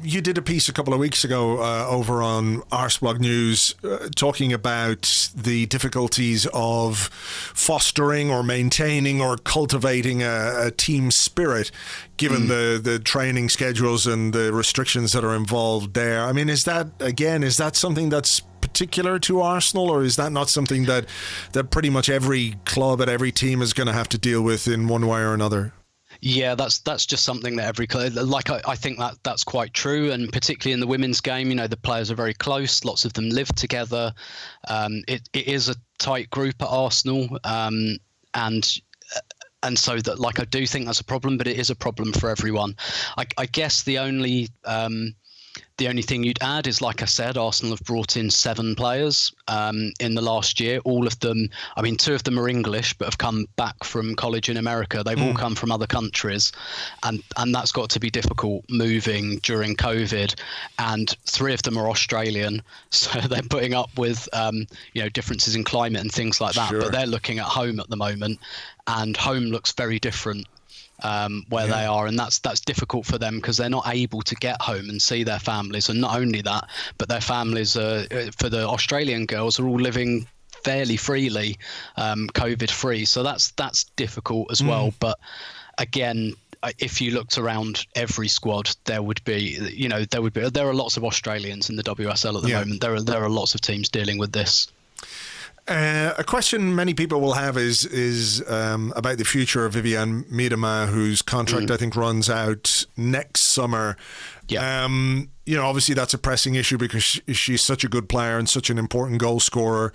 You did a piece a couple of weeks ago over on Arseblog News talking about the difficulties of fostering or maintaining or cultivating a team spirit, given the training schedules and the restrictions that are involved there. I mean, is that something that's particular to Arsenal, or is that not something that pretty much every club at every team is going to have to deal with in one way or another? Yeah, that's just something that every club, I think that's quite true, and particularly in the women's game, the players are very close. Lots of them live together. It is a tight group at Arsenal, and so that, I do think that's a problem, but it is a problem for everyone. I guess the only thing you'd add is, like I said, Arsenal have brought in 7 players in the last year. All of them, 2 of them are English, but have come back from college in America. They've all come from other countries, and that's got to be difficult moving during COVID. And 3 of them are Australian, so they're putting up with differences in climate and things like that. Sure. But they're looking at home at the moment, and home looks very different where they are, and that's difficult for them because they're not able to get home and see their families. And not only that, but their families for the Australian girls are all living fairly freely, COVID free, so that's difficult as well. But again, if you looked around every squad, there are lots of Australians in the WSL at the moment. There are lots of teams dealing with this. A question many people will have is about the future of Vivianne Miedema, whose contract I think runs out next summer. Yeah. Obviously that's a pressing issue because she's such a good player and such an important goal scorer.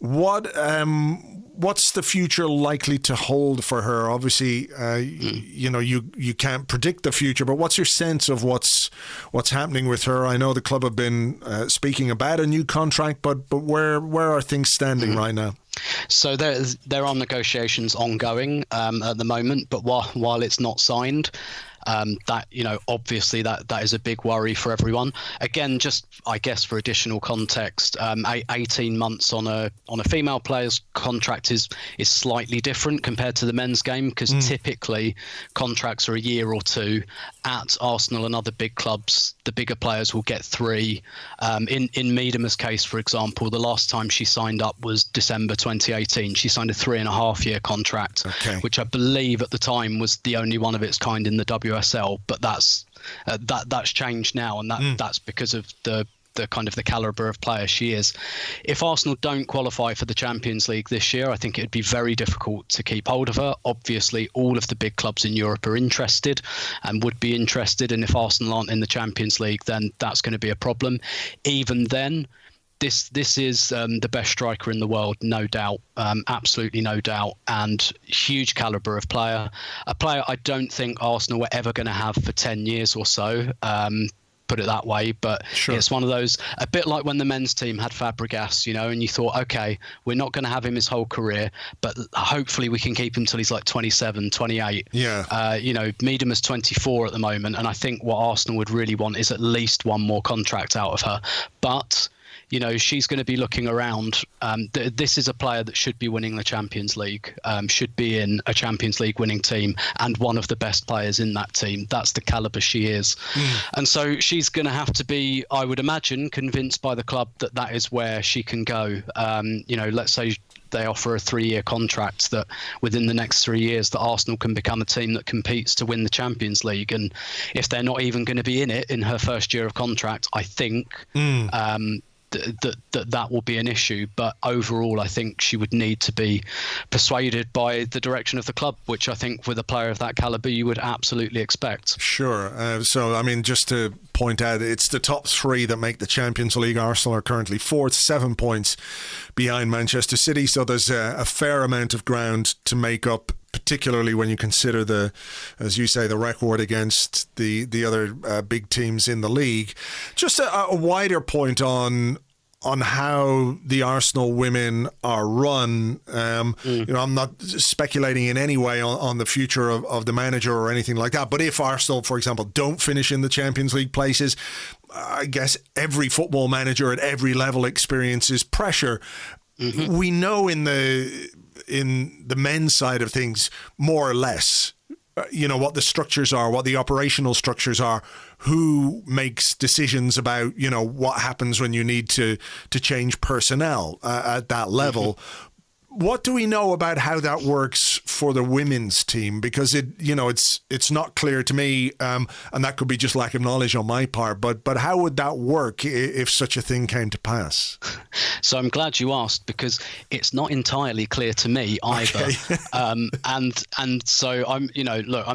What's the future likely to hold for her? Obviously, you can't predict the future, but what's your sense of what's happening with her? I know the club have been speaking about a new contract, but where are things standing right now? So there are negotiations ongoing at the moment, but while it's not signed, obviously that is a big worry for everyone. Again, just I guess for additional context, 18 months on a female player's contract is slightly different compared to the men's game, because typically contracts are a year or two. At Arsenal and other big clubs, the bigger players will get 3. In Miedema's case, for example, the last time she signed up was December 2018. She signed a 3.5-year contract, which I believe at the time was the only one of its kind in the WSL. But that's changed now, and that's because of the kind of the caliber of player she is. If Arsenal don't qualify for the Champions League this year, I think it would be very difficult to keep hold of her. Obviously, all of the big clubs in Europe are interested and would be interested, and if Arsenal aren't in the Champions League, then that's going to be a problem. Even then, this is the best striker in the world, no doubt, absolutely no doubt, and huge caliber of player. A player I don't think Arsenal were ever going to have for 10 years or so. Put it that way, but It's one of those, a bit like when the men's team had Fabregas, and you thought, okay, we're not going to have him his whole career, but hopefully we can keep him till he's like 27, 28. Miedema's 24 at the moment, and I think what Arsenal would really want is at least one more contract out of her. But she's going to be looking around. This is a player that should be winning the Champions League, should be in a Champions League winning team, and one of the best players in that team. That's the caliber she is. And so she's going to have to be, I would imagine, convinced by the club that is where she can go. Let's say they offer a 3-year contract, that within the next 3 years that Arsenal can become a team that competes to win the Champions League. And if they're not even going to be in it in her first year of contract, I think that will be an issue. But overall, I think she would need to be persuaded by the direction of the club, which I think with a player of that caliber you would absolutely expect. Sure. So I mean, just to point out, it's the top 3 that make the Champions League. Arsenal are currently 4th, 7 points behind Manchester City, so there's a fair amount of ground to make up, particularly when you consider as you say, the record against the other big teams in the league. Just a wider point on how the Arsenal women are run. I'm not speculating in any way on the future of the manager or anything like that. But if Arsenal, for example, don't finish in the Champions League places, I guess every football manager at every level experiences pressure. We know in the men's side of things, more or less, what the structures are, what the operational structures are, who makes decisions about, what happens when you need to change personnel at that level. What do we know about how that works for the women's team? Because it's not clear to me, and that could be just lack of knowledge on my part. But how would that work if such a thing came to pass? So I'm glad you asked, because it's not entirely clear to me either. Okay. and so I'm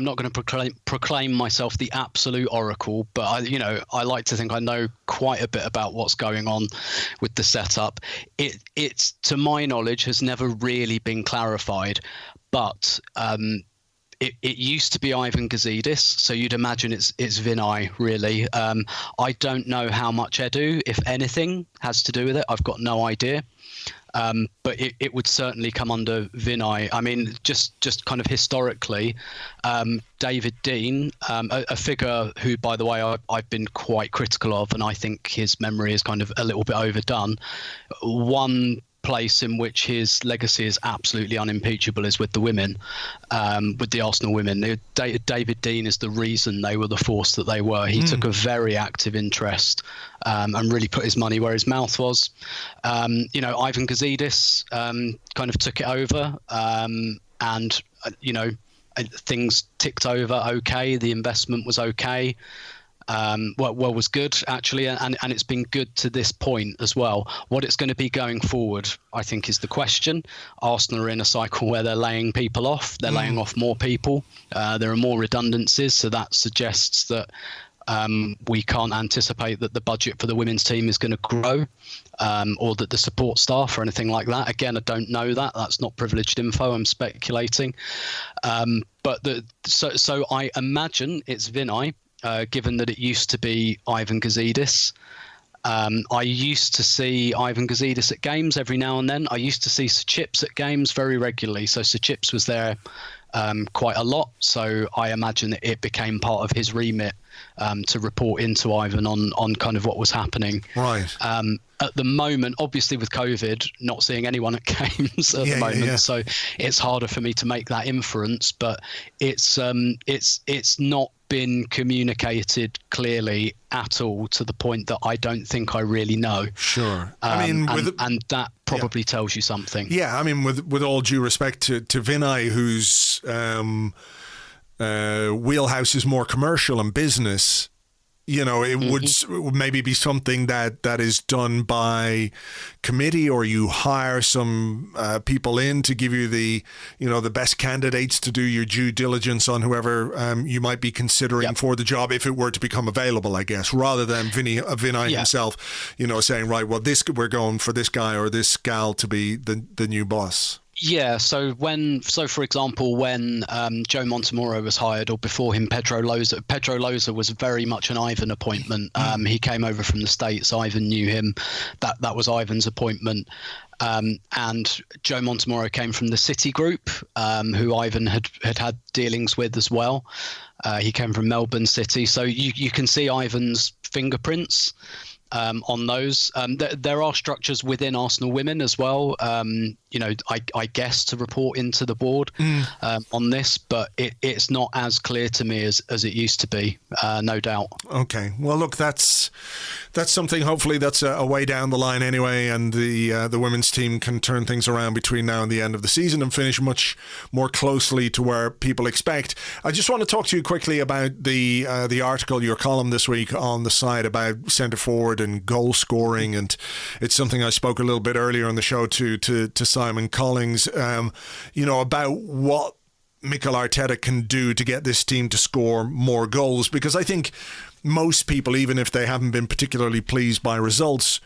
not going to proclaim myself the absolute oracle, but I like to think I know quite a bit about what's going on with the setup. It's to my knowledge has never really been clarified, but it used to be Ivan Gazidis, so you'd imagine it's Vinay, really. I don't know how much Edu, if anything, has to do with it. I've got no idea. But it would certainly come under Vinay. I mean, just kind of historically, David Dean, a figure who, by the way, I've been quite critical of, and I think his memory is kind of a little bit overdone. One place in which his legacy is absolutely unimpeachable is with the women, with the Arsenal women. David Dean is the reason they were the force that they were. He took a very active interest and really put his money where his mouth was. Ivan Gazidis kind of took it over, and things ticked over okay. The investment was okay. Was good actually, and it's been good to this point as well. What it's going to be going forward, I think, is the question. Arsenal are in a cycle where they're laying people off. They're laying off more people. There are more redundancies, so that suggests that we can't anticipate that the budget for the women's team is going to grow, or that the support staff or anything like that. Again, I don't know that. That's not privileged info. I'm speculating. So I imagine it's Vinay. Given that it used to be Ivan Gazidis. I used to see Ivan Gazidis at games every now and then. I used to see Sir Chips at games very regularly. So Sir Chips was there quite a lot. So I imagine that it became part of his remit to report into Ivan on kind of what was happening. Right. At the moment, obviously with COVID, not seeing anyone at games at the moment, so it's harder for me to make that inference. But it's not been communicated clearly at all, to the point that I don't think I really know. Sure. And that probably tells you something. Yeah, I mean, with all due respect to Vinay, whose wheelhouse is more commercial and business, it would maybe be something that is done by committee, or you hire some people in to give you the best candidates to do your due diligence on whoever you might be considering for the job, if it were to become available, I guess, rather than Vinay himself, saying, right, well, we're going for this guy or this gal to be the new boss. Yeah, so for example, when Joe Montemurro was hired, or before him, Pedro Loza was very much an Ivan appointment. He came over from the States. Ivan knew him. That was Ivan's appointment. And Joe Montemurro came from the City Group, who Ivan had dealings with as well. He came from Melbourne City. So you can see Ivan's fingerprints on those. There are structures within Arsenal Women as well, I guess, to report into the board on this, but it's not as clear to me as it used to be, no doubt. Okay, well, look, that's something, hopefully that's a way down the line anyway, and the women's team can turn things around between now and the end of the season and finish much more closely to where people expect. I just want to talk to you quickly about the article, your column this week on the site about centre forward and goal scoring, and it's something I spoke a little bit earlier on the show to Simon Collings, about what Mikel Arteta can do to get this team to score more goals, because I think most people, even if they haven't been particularly pleased by results,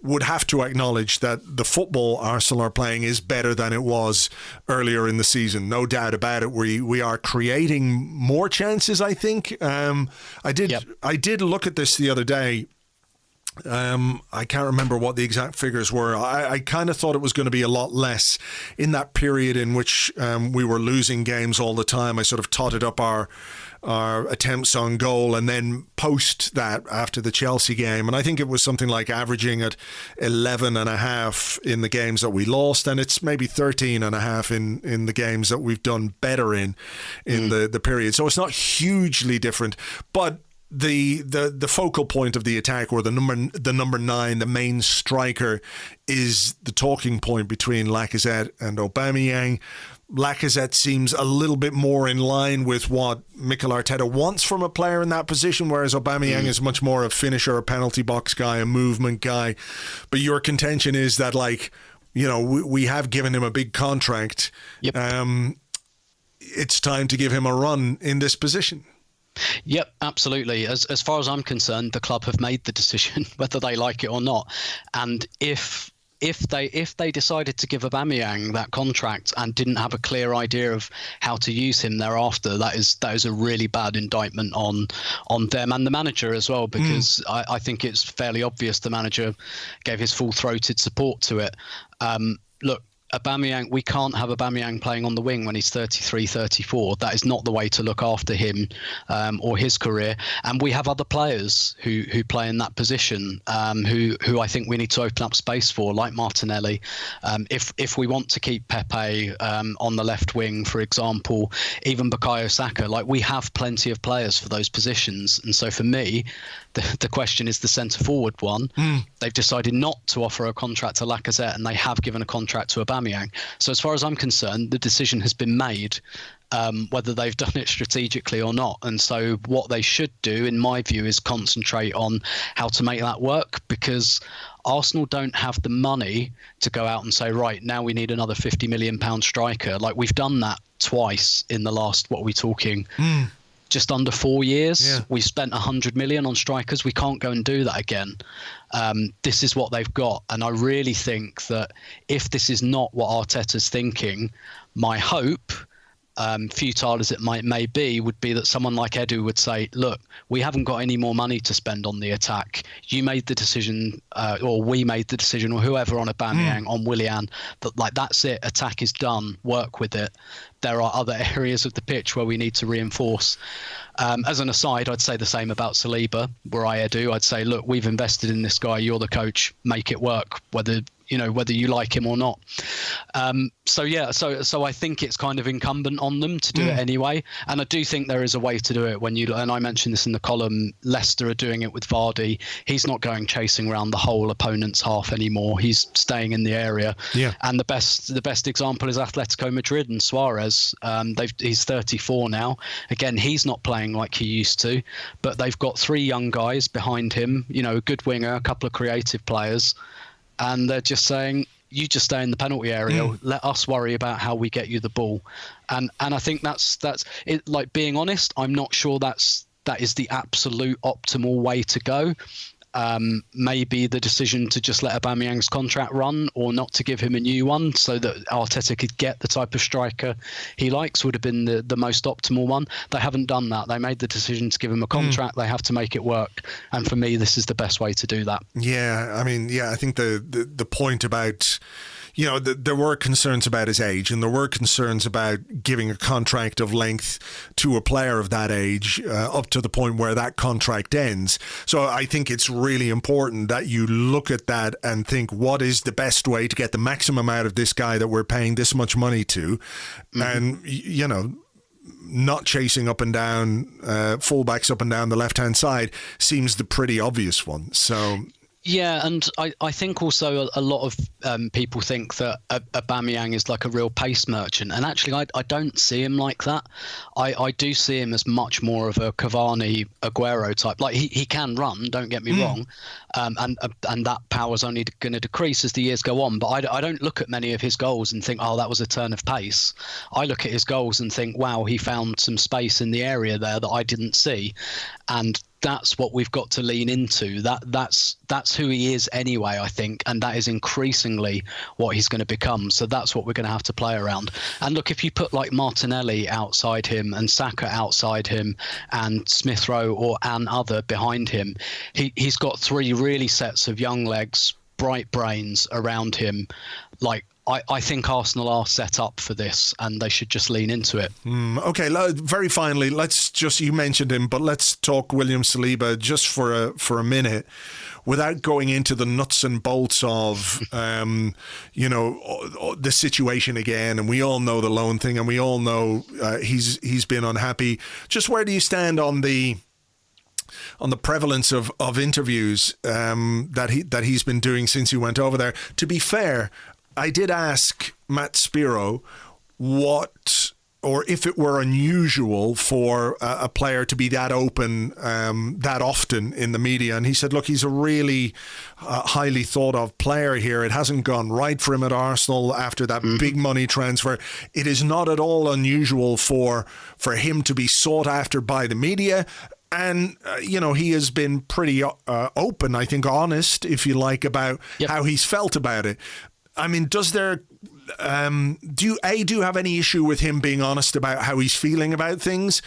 would have to acknowledge that the football Arsenal are playing is better than it was earlier in the season. No doubt about it. We are creating more chances, I think. I did look at this the other day. I can't remember what the exact figures were. I kind of thought it was going to be a lot less in that period in which we were losing games all the time. I sort of totted up our attempts on goal, and then post that after the Chelsea game, and I think it was something like averaging at 11.5 in the games that we lost, and it's maybe 13.5 in the games that we've done better in the period. So it's not hugely different, but the focal point of the attack, or the number 9, the main striker, is the talking point between Lacazette and Aubameyang. Lacazette seems a little bit more in line with what Mikel Arteta wants from a player in that position, whereas Aubameyang is much more a finisher, a penalty box guy, a movement guy. But your contention is that, we have given him a big contract. Yep. It's time to give him a run in this position. Yep, absolutely. As far as I'm concerned, the club have made the decision, whether they like it or not. And if they decided to give Aubameyang that contract and didn't have a clear idea of how to use him thereafter, that is a really bad indictment on them and the manager as well, because I think it's fairly obvious the manager gave his full-throated support to it. Look, Aubameyang, we can't have Aubameyang playing on the wing when he's 33, 34. That is not the way to look after him or his career. And we have other players who play in that position, who I think we need to open up space for, like Martinelli. If we want to keep Pepe on the left wing, for example, even Bukayo Saka, we have plenty of players for those positions. And so for me, the question is the centre forward one. They've decided not to offer a contract to Lacazette, and they have given a contract to Aubameyang. Aubameyang. So as far as I'm concerned, the decision has been made, whether they've done it strategically or not. And so what they should do, in my view, is concentrate on how to make that work, because Arsenal don't have the money to go out and say, right, now we need another £50 million striker. Like, we've done that twice in the last, what are we talking, just under 4 years. Yeah. We spent 100 million on strikers. We can't go and do that again. This is what they've got. And I really think that if this is not what Arteta's thinking, my hope, futile as it may be, would be that someone like Edu would say, look, we haven't got any more money to spend on the attack. You made the decision, or we made the decision, or whoever, on Aubameyang, on Willian, that, like, that's it, attack is done, work with it. There are other areas of the pitch where we need to reinforce. As an aside, I'd say the same about Saliba, where I do. I'd say, look, we've invested in this guy, you're the coach, make it work, whether you like him or not. So I think it's kind of incumbent on them to do it anyway. And I do think there is a way to do it. And I mentioned this in the column, Leicester are doing it with Vardy. He's not going chasing around the whole opponent's half anymore. He's staying in the area. Yeah. And the best example is Atletico Madrid and Suarez. He's 34 now. Again, he's not playing like he used to, but they've got 3 young guys behind him, a good winger, a couple of creative players. And they're just saying, you just stay in the penalty area. Let us worry about how we get you the ball. And I think that's it. Like, being honest, I'm not sure that is the absolute optimal way to go. Maybe the decision to just let Aubameyang's contract run, or not to give him a new one, so that Arteta could get the type of striker he likes, would have been the most optimal one. They haven't done that. They made the decision to give him a contract. They have to make it work. And for me, this is the best way to do that. Yeah, I mean, I think the point about, there were concerns about his age, and there were concerns about giving a contract of length to a player of that age up to the point where that contract ends. So I think it's really important that you look at that and think, what is the best way to get the maximum out of this guy that we're paying this much money to? And, not chasing up and down, fullbacks up and down the left-hand side seems the pretty obvious one. So... Yeah, and I think also a lot of people think that Aubameyang is like a real pace merchant, and actually I don't see him like that. I do see him as much more of a Cavani, Aguero type. Like, he can run, don't get me wrong, and that power's only going to decrease as the years go on. But I don't look at many of his goals and think, oh, that was a turn of pace. I look at his goals and think, wow, he found some space in the area there that I didn't see, and that's what we've got to lean into. That's who he is anyway, I think, and that is increasingly what he's going to become. So that's what we're going to have to play around. And look, if you put like Martinelli outside him and Saka outside him and Smith Rowe or an other behind him, he's got 3 really sets of young legs, bright brains around him. Like, I think Arsenal are set up for this, and they should just lean into it. Okay, very finally, you mentioned him, but let's talk William Saliba just for a minute, without going into the nuts and bolts of, the situation again. And we all know the loan thing, and we all know he's been unhappy. Just where do you stand on the prevalence of interviews that he's been doing since he went over there? To be fair, I did ask Matt Spiro what, or if it were unusual for a player to be that open that often in the media. And he said, look, he's a really highly thought of player here. It hasn't gone right for him at Arsenal after that big money transfer. It is not at all unusual for him to be sought after by the media. And, he has been pretty open, I think, honest, if you like, about how he's felt about it. I mean, does there, do you have any issue with him being honest about how he's feeling about things?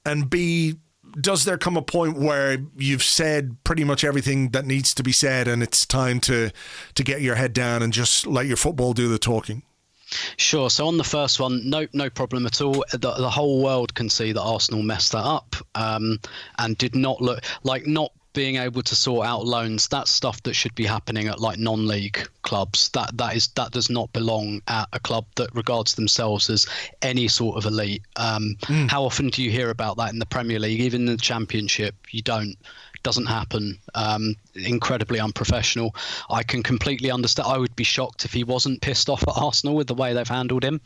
And B, does there come a point where you've said pretty much everything that needs to be said and it's time to get your head down and just let your football do the talking? Sure. So on the first one, no problem at all. The whole world can see that Arsenal messed that up and did not look like not being able to sort out loans. That's stuff that should be happening at like non-league clubs. That does not belong at a club that regards themselves as any sort of elite. How often do you hear about that in the Premier League? Even in the Championship, you don't. Doesn't happen. Incredibly unprofessional. I can completely understand. I would be shocked if he wasn't pissed off at Arsenal with the way they've handled him.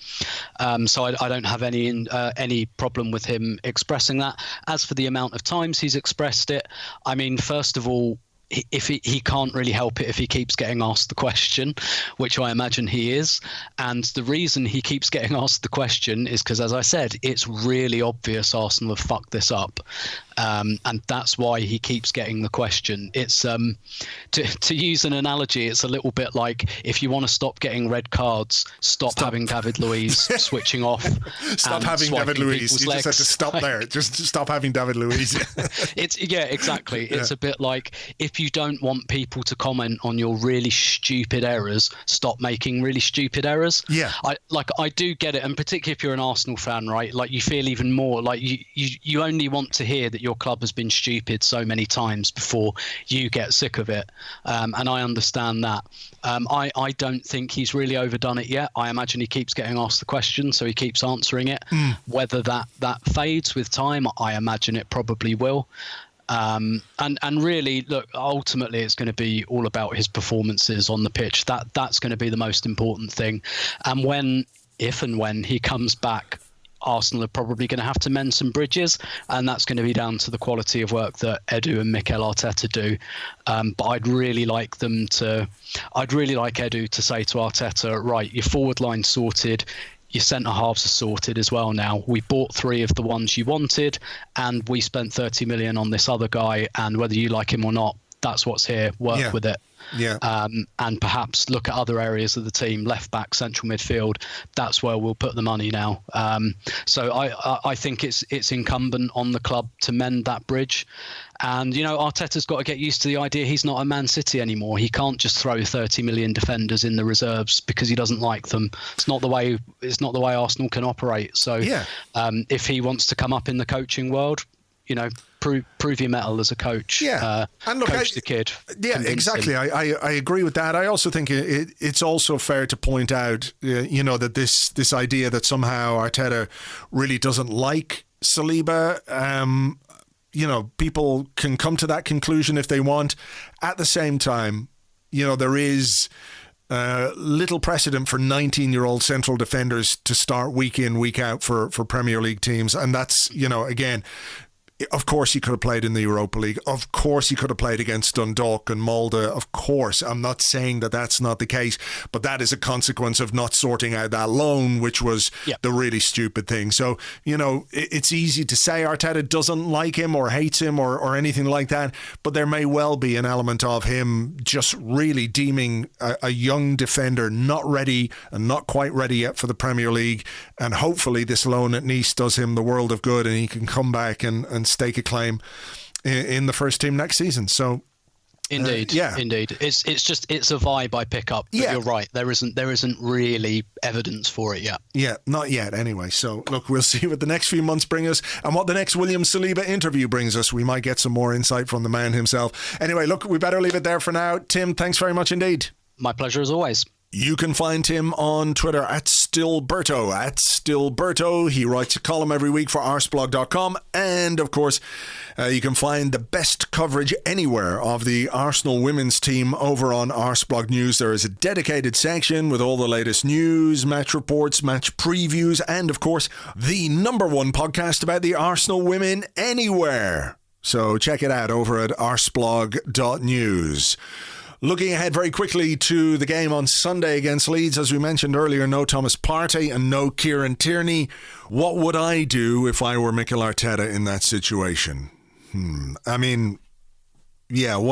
So I don't have any problem with him expressing that. As for the amount of times he's expressed it, I mean, first of all, if he can't really help it if he keeps getting asked the question, which I imagine he is. And the reason he keeps getting asked the question is because, as I said, it's really obvious Arsenal have fucked this up. And that's why he keeps getting the question. It's to use an analogy, it's a little bit like if you want to stop getting red cards, stop having David Luiz switching off. Stop having David Luiz. You just have to stop there. Just stop having David Luiz. Exactly. It's a bit like if you don't want people to comment on your really stupid errors, stop making really stupid errors. Yeah. I do get it, and particularly if you're an Arsenal fan, right? Like you feel even more like you only want to hear that your club has been stupid so many times before you get sick of it. And I understand that. I don't think he's really overdone it yet. I imagine he keeps getting asked the question, so he keeps answering it. Whether that fades with time, I imagine it probably will. And really, look, ultimately it's going to be all about his performances on the pitch. That's going to be the most important thing. And if and when he comes back, Arsenal are probably going to have to mend some bridges, and that's going to be down to the quality of work that Edu and Mikel Arteta do. But I'd really like Edu to say to Arteta, right, your forward line's sorted, your centre halves are sorted as well now. We bought 3 of the ones you wanted, and we spent 30 million on this other guy, and whether you like him or not, that's what's here. Work with it. Yeah. And perhaps look at other areas of the team, left back, central midfield. That's where we'll put the money now. So I think it's incumbent on the club to mend that bridge. And, Arteta's got to get used to the idea he's not a Man City anymore. He can't just throw 30 million defenders in the reserves because he doesn't like them. It's not the way Arsenal can operate. So if he wants to come up in the coaching world, prove your mettle as a coach. Yeah, and look, coach the kid. Yeah, exactly. I agree with that. I also think it's also fair to point out, that this idea that somehow Arteta really doesn't like Saliba. People can come to that conclusion if they want. At the same time, there is little precedent for 19-year-old central defenders to start week in, week out for Premier League teams. And that's, again, of course he could have played in the Europa League. Of course he could have played against Dundalk and Molde. Of course. I'm not saying that that's not the case, but that is a consequence of not sorting out that loan, which was the really stupid thing. So, it's easy to say Arteta doesn't like him or hates him or anything like that, but there may well be an element of him just really deeming a young defender not ready and not quite ready yet for the Premier League. And hopefully this loan at Nice does him the world of good and he can come back and stake a claim in the first team next season. So indeed. It's a vibe I pick up. But you're right. There isn't really evidence for it yet. Yeah, not yet anyway. So look, we'll see what the next few months bring us and what the next William Saliba interview brings us. We might get some more insight from the man himself. Anyway, look, we better leave it there for now. Tim, thanks very much indeed. My pleasure as always. You can find him on Twitter at Stillberto. He writes a column every week for Arseblog.com. And, of course, you can find the best coverage anywhere of the Arsenal women's team over on Arseblog News. There is a dedicated section with all the latest news, match reports, match previews, and, of course, the #1 podcast about the Arsenal women anywhere. So check it out over at arseblog.news. Looking ahead very quickly to the game on Sunday against Leeds, as we mentioned earlier, no Thomas Partey and no Kieran Tierney. What would I do if I were Mikel Arteta in that situation? What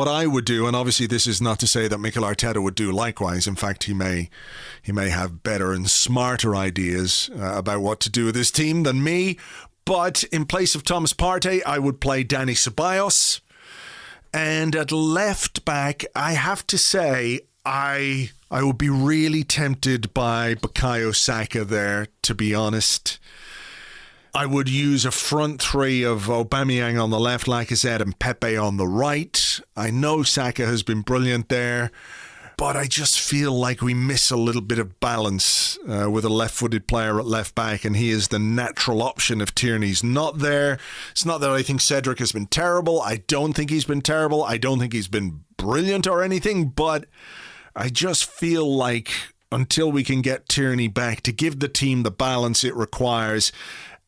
I would do, and obviously this is not to say that Mikel Arteta would do likewise. In fact, he may have better and smarter ideas about what to do with his team than me. But in place of Thomas Partey, I would play Dani Ceballos. And at left back, I have to say, I would be really tempted by Bukayo Saka there, to be honest. I would use a front three of Aubameyang on the left, Lacazette and Pepe on the right. I know Saka has been brilliant there, but I just feel like we miss a little bit of balance with a left-footed player at left back, and he is the natural option if Tierney's not there. It's not that I think Cedric has been terrible. I don't think he's been terrible. I don't think he's been brilliant or anything, but I just feel like until we can get Tierney back to give the team the balance it requires,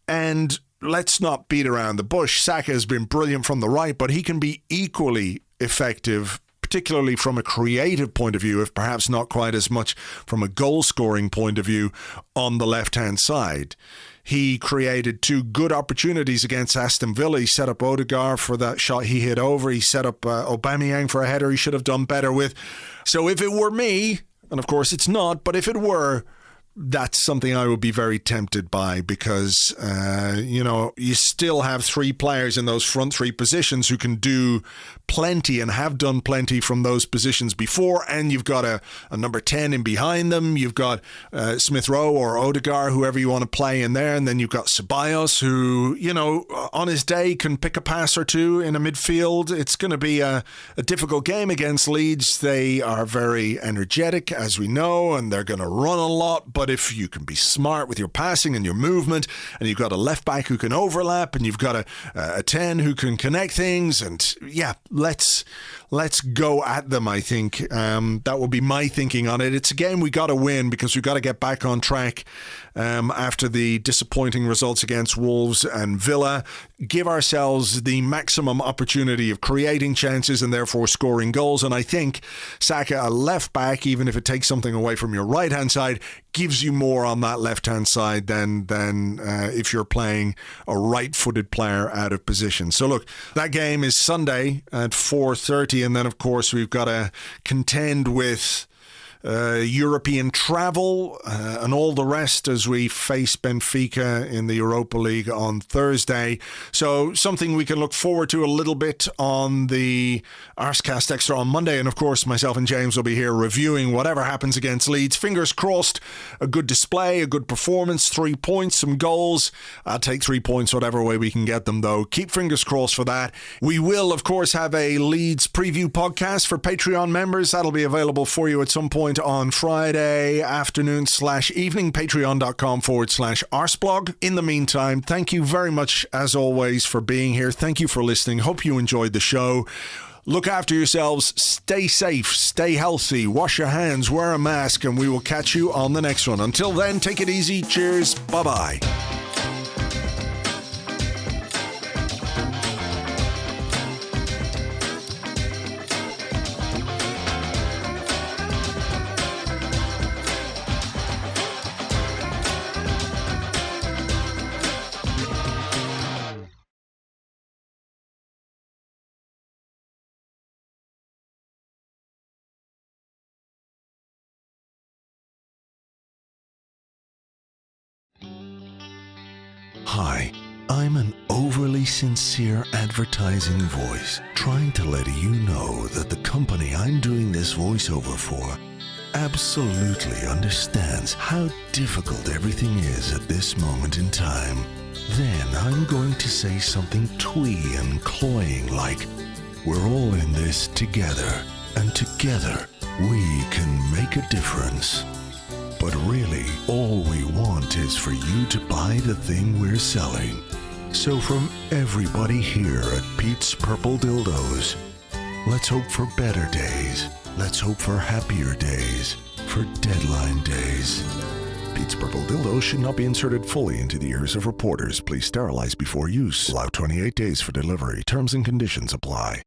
and let's not beat around the bush. Saka has been brilliant from the right, but he can be equally effective, particularly from a creative point of view, if perhaps not quite as much from a goal-scoring point of view, on the left-hand side. He created 2 good opportunities against Aston Villa. He set up Odegaard for that shot he hit over. He set up Aubameyang for a header he should have done better with. So if it were me, and of course it's not, but if it were, that's something I would be very tempted by, because, you still have 3 players in those front 3 positions who can do plenty and have done plenty from those positions before, and you've got a number 10 in behind them. You've got Smith Rowe or Odegaard, whoever you want to play in there, and then you've got Ceballos, who, on his day can pick a pass or 2 in a midfield. It's going to be a difficult game against Leeds. They are very energetic, as we know, and they're going to run a lot, but if you can be smart with your passing and your movement, and you've got a left back who can overlap, and you've got a 10 who can connect things, and let's go at them, I think. That will be my thinking on it. It's a game we got to win, because we've got to get back on track after the disappointing results against Wolves and Villa. Give ourselves the maximum opportunity of creating chances and therefore scoring goals. And I think Saka, a left back, even if it takes something away from your right hand side, gives you more on that left hand side than if you're playing a right-footed player out of position. So look, that game is Sunday at 4:30, and then of course we've got to contend with European travel and all the rest as we face Benfica in the Europa League on Thursday. So something we can look forward to a little bit on the Arsecast Extra on Monday. And of course, myself and James will be here reviewing whatever happens against Leeds. Fingers crossed, a good display, a good performance, 3 points, some goals. I'll take 3 points whatever way we can get them, though. Keep fingers crossed for that. We will, of course, have a Leeds preview podcast for Patreon members. That'll be available for you at some point on Friday afternoon/evening, patreon.com/Arseblog. In the meantime, thank you very much, as always, for being here. Thank you for listening. Hope you enjoyed the show. Look after yourselves. Stay safe. Stay healthy. Wash your hands. Wear a mask. And we will catch you on the next one. Until then, take it easy. Cheers. Bye-bye. Hi, I'm an overly sincere advertising voice trying to let you know that the company I'm doing this voiceover for absolutely understands how difficult everything is at this moment in time. Then I'm going to say something twee and cloying like, we're all in this together, and together we can make a difference. But really, all we want is for you to buy the thing we're selling. So from everybody here at Pete's Purple Dildos, let's hope for better days. Let's hope for happier days. For deadline days. Pete's Purple Dildos should not be inserted fully into the ears of reporters. Please sterilize before use. Allow 28 days for delivery. Terms and conditions apply.